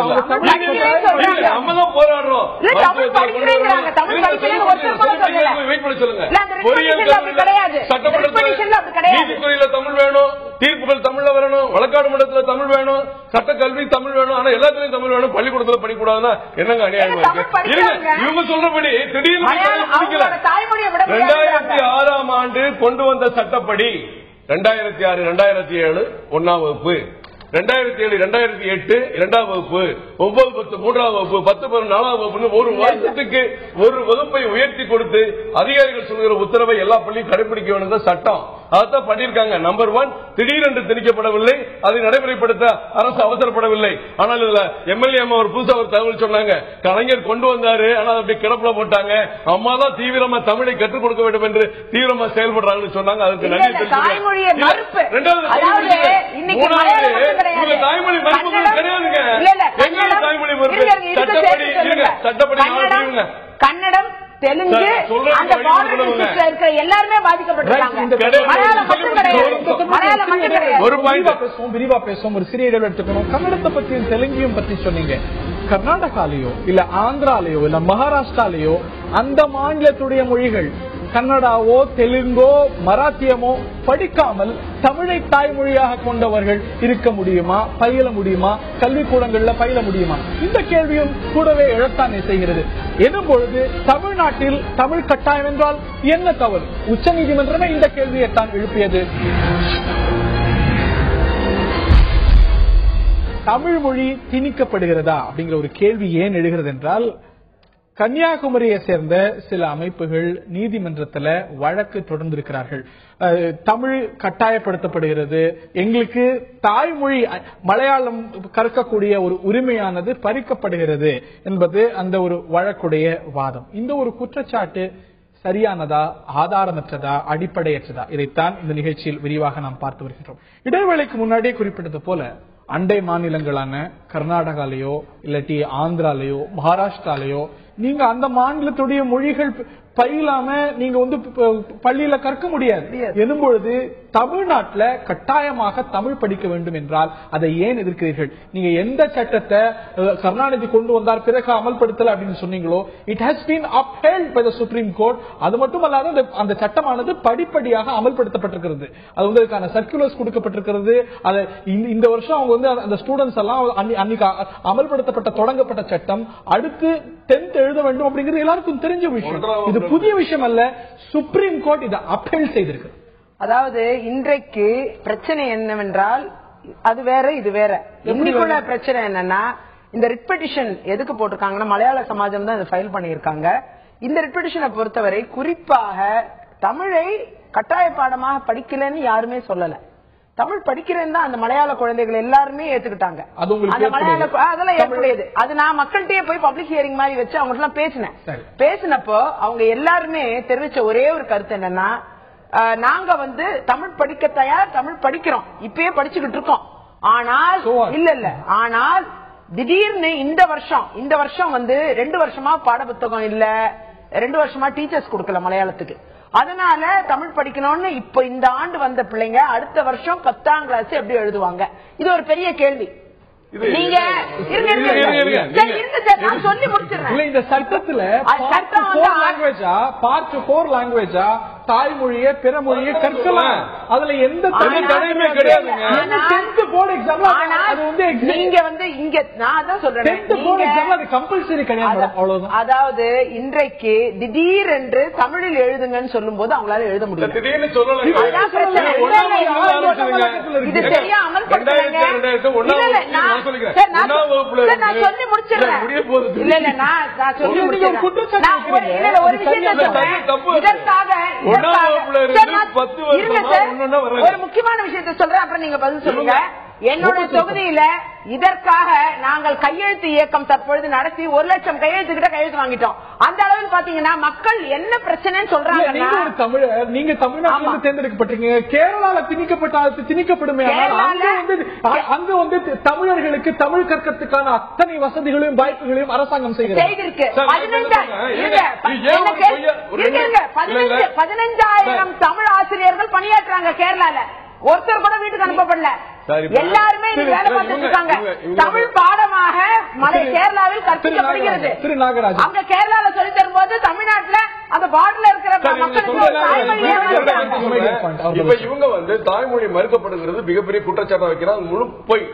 நம்ம தான் போராடுறோம். நீதித்துறையில தமிழ் வேணும், தீர்ப்புகள் தமிழ்ல வரணும், வழக்காடு மன்றத்தில் தமிழ் வேணும், சட்ட கல்வி தமிழ் வேணும். ஆனா எல்லாத்துலயும் தமிழ் வேணும், பள்ளிக்கூடத்துல படிக்கூடாதுன்னா என்னங்க அநியாயமா இருக்கு? இவங்க சொல்றபடி திடீர்னு 2006ஆம் ஆண்டு கொண்டு வந்த சட்டப்படி 2006, 2007 1ஆம் வகுப்பு, 2007, 2008 2ஆம் வகுப்பு, 9, 10 3ஆம் வகுப்பு, 10, 11 4ஆம் வகுப்பு ஒரு வருஷத்துக்கு ஒரு வகுப்பை உயர்த்தி கொடுத்து அதிகாரிகள் சொல்கிற உத்தரவை எல்லா பள்ளியும் கடைபிடிக்க வேண்டிய சட்டம். அதான் பண்ணிருக்காங்க. நம்பர் 1, திடீரென்று திணிக்கப்படவில்லை, அதை நடைமுறைப்படுத்த அரசு அவசரப்படவில்லை. ஆனால் இதுல எம்எல்ஏ அம்மா ஒரு புதுசா ஒரு தகவல் சொன்னாங்க, கலைஞர் கொண்டு வந்தாரு, ஆனால் அப்படி கிடப்புல போட்டாங்க, அம்மா தான் தீவிரமா தமிழை கற்றுக் கொடுக்க வேண்டும் என்று தீவிரமா செயல்படுறாங்கன்னு சொன்னாங்க. அதுக்கு நன்றி தெரிவிக்கிறேன். தாய்மொழி மறுப்பு கிடையாதுங்க. எங்க தாய்மொழி மறுப்பு? சட்டப்படி கன்னடம், தெலுங்கு, அந்த இருக்கிற எல்லாருமே பாதிக்கப்பட்டிருக்காங்க. விரிவா பேசுவோம். ஒரு சிறிய இடம் எடுத்துக்கணும். கன்னடத்தை பத்தியும் தெலுங்கையும் பத்தி சொன்னீங்க. கர்நாடகாலேயோ இல்ல ஆந்திராலேயோ இல்ல மகாராஷ்டிராலேயோ அந்த மாநிலத்துடைய மொழிகள் கன்னடாவோ தெலுங்கோ மராத்தியமோ படிக்காமல் தமிழை தாய்மொழியாக கொண்டவர்கள் இருக்க முடியுமா, பயில முடியுமா, கல்விக்கூடங்கள்ல பயில முடியுமா? இந்த கேள்வியும் கூடவே எழத்தானே செய்கிறது. எனும் பொழுது தமிழ்நாட்டில் தமிழ் கட்டாயம் என்றால் என்ன தவறு? உச்ச நீதிமன்றமே இந்த கேள்வியை தான் எழுப்பியது. தமிழ் மொழி திணிக்கப்படுகிறதா அப்படிங்கிற ஒரு கேள்வி ஏன் எழுகிறது என்றால், கன்னியாகுமரியை சேர்ந்த சில அமைப்புகள் நீதிமன்றத்தில் வழக்கு தொடர்ந்திருக்கிறார்கள். தமிழ் கட்டாயப்படுத்தப்படுகிறது, எங்களுக்கு தாய்மொழி மலையாளம் கற்கக்கூடிய ஒரு உரிமையானது பறிக்கப்படுகிறது என்பது அந்த ஒரு வழக்குடைய வாதம். இந்த ஒரு குற்றச்சாட்டு சரியானதா, ஆதாரமற்றதா, அடிப்படையற்றதா? இதைத்தான் இந்த நிகழ்ச்சியில் விரிவாக நாம் பார்த்து வருகின்றோம். இடைவேளைக்கு முன்னாடியே குறிப்பிட்டது போல அண்டை மாநிலங்களான கர்நாடகாலேயோ இல்லாட்டி ஆந்திராலேயோ மகாராஷ்டிராலேயோ நீங்க அந்த மாநிலத்துடைய மொழிகள் பயிலாம நீங்க வந்து பள்ளியில கற்க முடியாது. எனும்பொழுது தமிழ்நாட்டில் கட்டாயமாக தமிழ் படிக்க வேண்டும் என்றால் அதை ஏன் எதிர்க்கிறீர்கள்? நீங்க எந்த சட்டத்தை கருணாநிதி கொண்டு வந்தார் பிறகு அமல்படுத்தல அப்படின்னு சொன்னீங்களோ, it has been upheld by the Supreme Court. அது மட்டுமல்லாத அந்த சட்டமானது படிப்படியாக அமல்படுத்தப்பட்டிருக்கிறது. அது வந்து அதுக்கான சர்க்குலர்ஸ் கொடுக்கப்பட்டிருக்கிறது. அதை இந்த வருஷம் அவங்க வந்து அந்த ஸ்டூடெண்ட்ஸ் எல்லாம் அன்னைக்கு அமல்படுத்தப்பட்ட தொடங்கப்பட்ட சட்டம் அடுத்து 10th எழுத வேண்டும் அப்படிங்கிறது எல்லாருக்கும் தெரிஞ்ச விஷயம். இது புதிய விஷயம் அல்ல. சுப்ரீம் கோர்ட் இதை அப்பீல் செய்திருக்கு. அதாவது இன்றைக்கு பிரச்சனை என்னவென்றால் அது வேற இது வேற. இன்னைக்குள்ள பிரச்சனை என்னன்னா, இந்த ரிட் பெட்டிஷன் எதுக்கு போட்டிருக்காங்கன்னா மலையாள சமாஜம் தான் இதை ஃபைல் பண்ணியிருக்காங்க. இந்த ரிட் பெட்டிஷனை பொறுத்தவரை குறிப்பாக தமிழை கட்டாய பாடமாக படிக்கலன்னு யாருமே சொல்லல. தமிழ் படிக்கிறேன்னு தான் அந்த மலையாள குழந்தைகள் எல்லாருமே ஏத்துக்கிட்டாங்க. அதெல்லாம் ஏற்புடையது. அது நான் மக்கள்கிட்டயே போய் பப்ளிக் ஹியரிங் மாதிரி வச்சு அவங்க எல்லாம் பேசினப்போ அவங்க எல்லாருமே தெரிவிச்ச ஒரே ஒரு கருத்து என்னன்னா, நாங்க வந்து தமிழ் படிக்க தயார், தமிழ் படிக்கிறோம், இப்பயே படிச்சுக்கிட்டு இருக்கோம். ஆனால் ஆனால் திடீர்னு இந்த வருஷம் வந்து 2 வருஷமா பாட புத்தகம் இல்ல, 2 வருஷமா டீச்சர்ஸ் கொடுக்கல மலையாளத்துக்கு. அதனால தமிழ் படிக்கணும்னு இப்ப இந்த ஆண்டு வந்த பிள்ளைங்க அடுத்த வருஷம் 10ஆம் கிளாஸ் எப்படி எழுதுவாங்க? இது ஒரு பெரிய கேள்வி. நீங்க சொல்லி முடிச்சிருக்கேன். இந்த சட்டத்துல பார்ட் 4 லாங்குவேஜா தாய்மொழியை பிற மொழியை கற்கலாம். அதுல எந்த தடையுமே கிடையாது. நீங்க வந்து இங்க நான் தான் சொல்றேன் கம்பல்சரி கிடையாது. அவ்வளவுதான். அதாவது இன்றைக்கு திடீரென்று தமிழில் எழுதுங்கன்னு சொல்லும் போது அவங்களால எழுத முடியும். இது சரியா அமல் அமல்படுத்துறீங்க? நான் சொல்லி முடிச்சிடுறேன். இல்ல இல்ல நான் சொல்லி முடிச்சிடுறேன். ஒரு விஷயத்தை ஒரு முக்கியமான விஷயத்தை சொல்றேன், அப்புறம் நீங்க பதில் சொல்லுங்க. என்னுடைய தொகுதியில இதற்காக நாங்கள் கையெழுத்து இயக்கம் தற்பொழுது நடத்தி 1 லட்சம் கையெழுத்துக்கிட்ட கையெழுத்து வாங்கிட்டோம். அந்த அளவுக்கு பாத்தீங்கன்னா மக்கள் என்ன பிரச்சனைன்னு சொல்றாங்க. தமிழர், நீங்க தமிழ்நாட்டில் தேர்ந்தெடுக்கப்பட்டீங்க, கேரளால திணிக்கப்படுமே. அங்க வந்து தமிழர்களுக்கு தமிழ் கற்கிறதுக்கான அத்தனை வசதிகளையும் வாய்ப்புகளையும் அரசாங்கம் செய்திருக்கு. 15,000 தமிழ் ஆசிரியர்கள் பணியாற்றுறாங்க கேரளால. ஒருத்தர் கூட வீட்டுக்கு அனுப்பப்படல. எல்லாருமே வேலை பார்த்துட்டு இருக்காங்க. தமிழ் பாடமாக கேரளாவில் கற்பிக்கப்படுகிறது. அங்க கேரளால சொல்லி தரும் போது தமிழ்நாட்டுல அந்த பார்டர்ல இருக்கிற மக்களுக்கு இப்ப இவங்க வந்து தாய்மொழி மறுக்கப்படுகிறது மிகப்பெரிய குற்றச்சாட்டை வைக்கிறாங்க. முழு போய்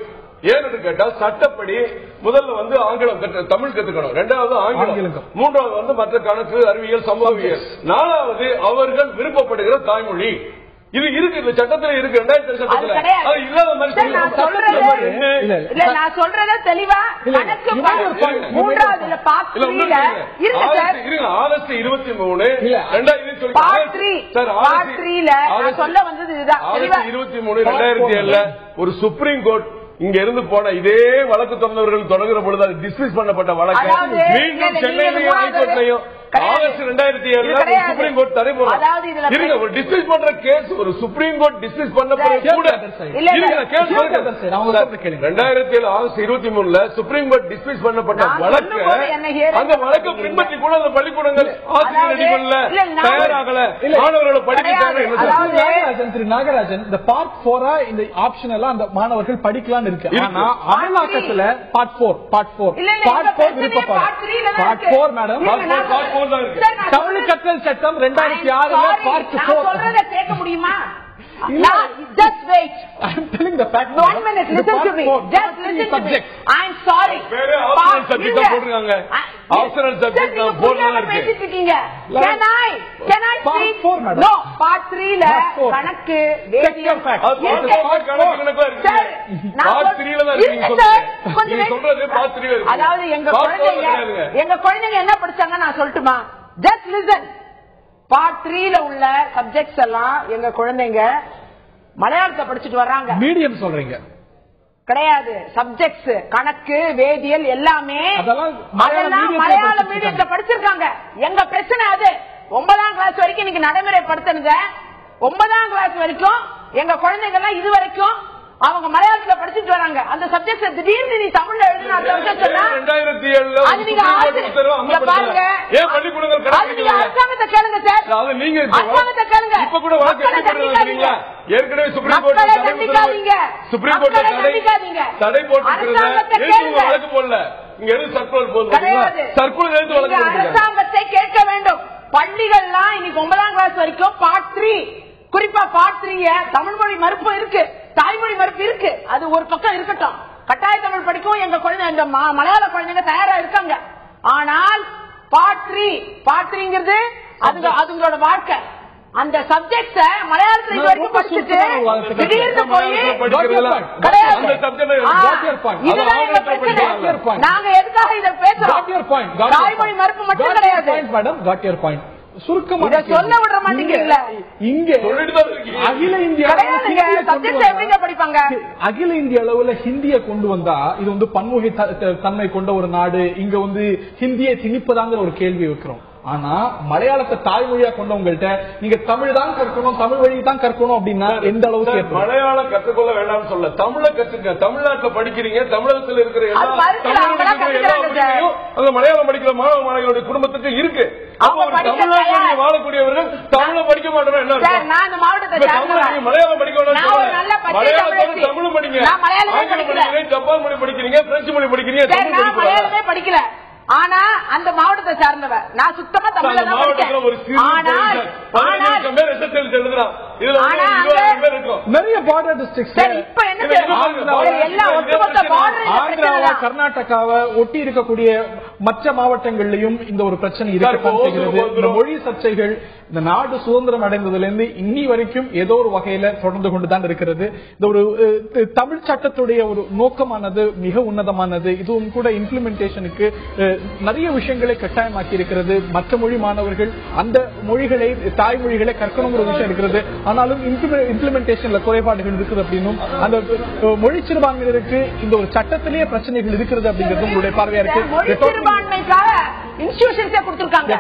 ஏன்னு கேட்டா சட்டப்படி முதல்ல வந்து ஆங்கிலம் தமிழ் கத்துக்கணும், 2வது ஆங்கிலம், 3வது வந்து மற்ற கணக்கு, அறிவியல், சமூகவியல், 4வது அவர்கள் விருப்பப்படுகிற தாய்மொழி. இது இருக்கு, இந்த சட்டத்துல இருக்கு. 2000 சட்டத்துல அது இல்லாத மாதிரி நான் சொல்றத தெளிவா கணக்கு 3வது ஆகஸ்ட் 23 சொல்ல வந்தது இதுதான். ஆகஸ்ட் 23 2007 ஒரு சுப்ரீம் கோர்ட் இங்க இருந்து போன இதே வழக்கு தொடர்ந்தவர்கள் தொடங்குற பொழுது அது டிஸ்மிஸ் பண்ணப்பட்ட வழக்கு மீண்டும் சென்னையிலையும் ஹைகோர்ட்லையும் ஆகஸ்ட் 2007 சுப்ரீம் கோர்ட் தடை போடுறாங்க. ஒரு டிஸ்மிஸ் பண்ற கேஸ் ஒரு சுப்ரீம் கோர்ட் டிஸ்மிஸ் பண்ண கூட 2007 ஆகஸ்ட் 23 சுப்ரீம் கோர்ட் டிஸ்மிஸ் பண்ணப்பட்ட வழக்கு, அந்த வழக்கு பின்பற்றி கூட அந்த பள்ளிக்கூடங்கள் ஆசிரியர் தயாராகல, மாணவர்களை படிக்க. நாகராஜன், இந்த பார்ட் 4 இந்த ஆப்ஷன் எல்லாம் அந்த மாணவர்கள் படிக்கலாம் இருக்கு. ஆனா அமலாக்கத்துல பார்ட் 4 மேடம், தமிழ் கற்றல் சட்டம் 2006 பார்ட் 4 கேட்க முடியுமா? Just wait. I'm telling the fact. 1 minute. Listen to me. Just listen to me. I'm sorry. Optional subject போடுறாங்க. Optional subject போடுறாங்க. Can I speak? No. Part 3 ல கணக்கு, வேதியியல். Part 3 ல தான் இருக்கு. நீங்க சொல்றது Part 3 ல இருக்கு. அதாவது எங்க குழந்தைங்க என்ன படிச்சாங்க நான் சொல்லட்டுமா? Just listen. பார்ட் 3 ல உள்ள சப்ஜெக்ட்ஸ் எல்லாம் எங்க குழந்தைங்க மலையாளத்தை படிச்சுட்டு வர்றாங்க. மீடியம் சொல்றீங்க கிடையாது, சப்ஜெக்ட்ஸ் கணக்கு, வேதியியல் எல்லாமே மலையாள மீடியத்தை படிச்சிருக்காங்க. எங்க பிரச்சனை அது. 9ஆம் கிளாஸ் வரைக்கும் இன்னைக்கு நடைமுறைப்படுத்துங்க. 9ஆம் கிளாஸ் வரைக்கும் எங்க குழந்தைங்க எல்லாம் இது வரைக்கும் அவங்க மலையாளத்துல படிச்சுட்டு வராங்க. அந்த சப்ஜெக்ட் திடீர்னு நீ தமிழ்ல எழுதினா அரசாங்கத்தை கேளுங்க சார், அரசாங்கத்தை கேளுங்க. ஏற்கனவே சுப்ரீம் கோர்ட் தடை போட்டு வழக்கு போடல. இங்க எது சர்க்குலர் அரசாங்கத்தை கேட்க வேண்டும். பள்ளிகள்லாம் இன்னைக்கு 9ஆம் கிளாஸ் வரைக்கும் பார்ட் 3, குறிப்பா பார்ட் 3 தமிழ் மொழி மறுப்பு இருக்கு, தாய்மொழி மறுப்பு இருக்கு. அது ஒரு பக்கம் இருக்கட்டும், கட்டாய தமிழ் படிக்கும் எங்க குழந்தை இந்த மலையாள குழந்தைங்க தயாரா இருக்காங்க. ஆனால் பார்ட் 3ங்கிறது அதுங்களோட வாழ்க்கை. அந்த சப்ஜெக்ட் மலையாளத்துல இது வரைக்கும் படிச்சுட்டு திடீர்னு போய் நாங்க எதுக்காக இதை பேசுறோம்? தாய்மொழி மறுப்பு மட்டும் கிடையாது. சுருக்கமாக சொல்ல விட மாட்டீங்கல்ல. இங்க அகில இந்திய படிப்பாங்க. அகில இந்திய அளவுல ஹிந்தியை கொண்டு வந்தா இது வந்து பன்முகை தன்மை கொண்ட ஒரு நாடு. இங்க வந்து ஹிந்தியை திணிப்பதாங்கிற ஒரு கேள்வி வைக்கிறோம். ஆனா மலையாளத்தை தாய்மொழியா கொண்டவங்கள்ட்ட நீங்க தமிழ் தான் கற்கணும், தமிழ் வழி தான் கற்கணும் அப்படின்னா எந்த அளவுக்கு மலையாளம் கற்றுக்கொள்ள வேண்டாம்னு சொல்ல, தமிழை கற்றுக்க. தமிழ்நாட்டுல படிக்கிறீங்க, தமிழகத்தில் இருக்கிற எல்லா அந்த மலையாளம் படிக்கிற மாணவ மாணவிகளுடைய குடும்பத்துக்கு இருக்கு. தமிழ்நாட்டில் வாழக்கூடியவர்கள் தமிழை படிக்க மாட்டோம். என்ன மலையாளம் படிக்க வேண்டாம், மலையாளம் தமிழும் படிங்க, ஆங்கிலம் படிக்கிறீங்க, ஜப்பான் மொழி படிக்கிறீங்க, பிரெஞ்சு மொழி படிக்கிறீங்க, தமிழ் படிக்கல. ஆனா அந்த மாவட்டத்தை சார்ந்தவர் நான் சுத்தமா தமிழ்ல தான் படிக்கிறேன். இதுல 20,000 பேர் இருக்கும். நிறைய பார்டர் டிஸ்ட்ரிக்ட்ஸ் இப்ப என்ன ஆந்திராவை கர்நாடகாவை ஒட்டி இருக்கக்கூடிய மற்ற மாவட்டங்களிலும் இந்த ஒரு பிரச்சனை இருக்கிறது. மொழி சர்ச்சைகள் இந்த நாடு சுதந்திரம் அடைந்ததிலிருந்து இன்னி வரைக்கும் ஏதோ ஒரு வகையில தொடர்ந்து கொண்டுதான் இருக்கிறது. இந்த ஒரு தமிழ் சட்டத்துடைய ஒரு நோக்கமானது மிக உன்னதமானது. இதுவும் கூட இம்ப்ளிமெண்டேஷனுக்கு நிறைய விஷயங்களை கட்டாயமாக்கி இருக்கிறது. மற்ற மொழி மாணவர்கள் அந்த மொழிகளை தாய்மொழிகளை கற்கணும் ஒரு விஷயம் இருக்கிறது. ஆனாலும் இம்ப்ளிமெண்டேஷன்ல குறைபாடுகள் இருக்குது அப்படின்னும் அந்த மொழி சிறுபான்மையினருக்கு இந்த ஒரு சட்டத்திலேயே பிரச்சனைகள் இருக்கிறது அப்படிங்கிறது உங்களுடைய பார்வையா இருக்கு. இன்ஸ்டிடியூஷன்ஸே கொடுத்திருக்காங்க.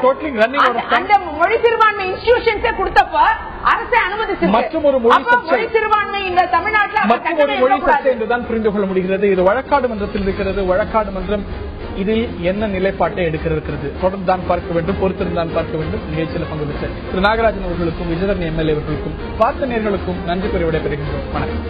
அந்த மொழி சிறுபான்மை இன்ஸ்டிடியூஷன்ஸே கொடுத்தப்ப அரசே அனுமதிச்சு மற்றும் ஒரு மொழி சிறுபான்மை இந்த தமிழ்நாட்டில் மற்றும் ஒரு மொழி சர்ச்சை என்றுதான் புரிந்து கொள்ள முடிகிறது. இது வழக்காடு மன்றத்தில் இருக்கிறது. வழக்காடு மன்றம் இதில் என்ன நிலைப்பாட்டை எடுக்கிறது தொடர்ந்து தான் பார்க்க வேண்டும், பொறுத்திருந்தான் பார்க்க வேண்டும். நிகழ்ச்சியில் பங்குபெற்ற திரு நாகராஜன் அவர்களுக்கும் விஜயதரணி எம்எல்ஏ அவர்களுக்கும் பார்த்த நேர்களுக்கும் நன்றி கூறி விடைபெறுகின்றோம். வணக்கம்.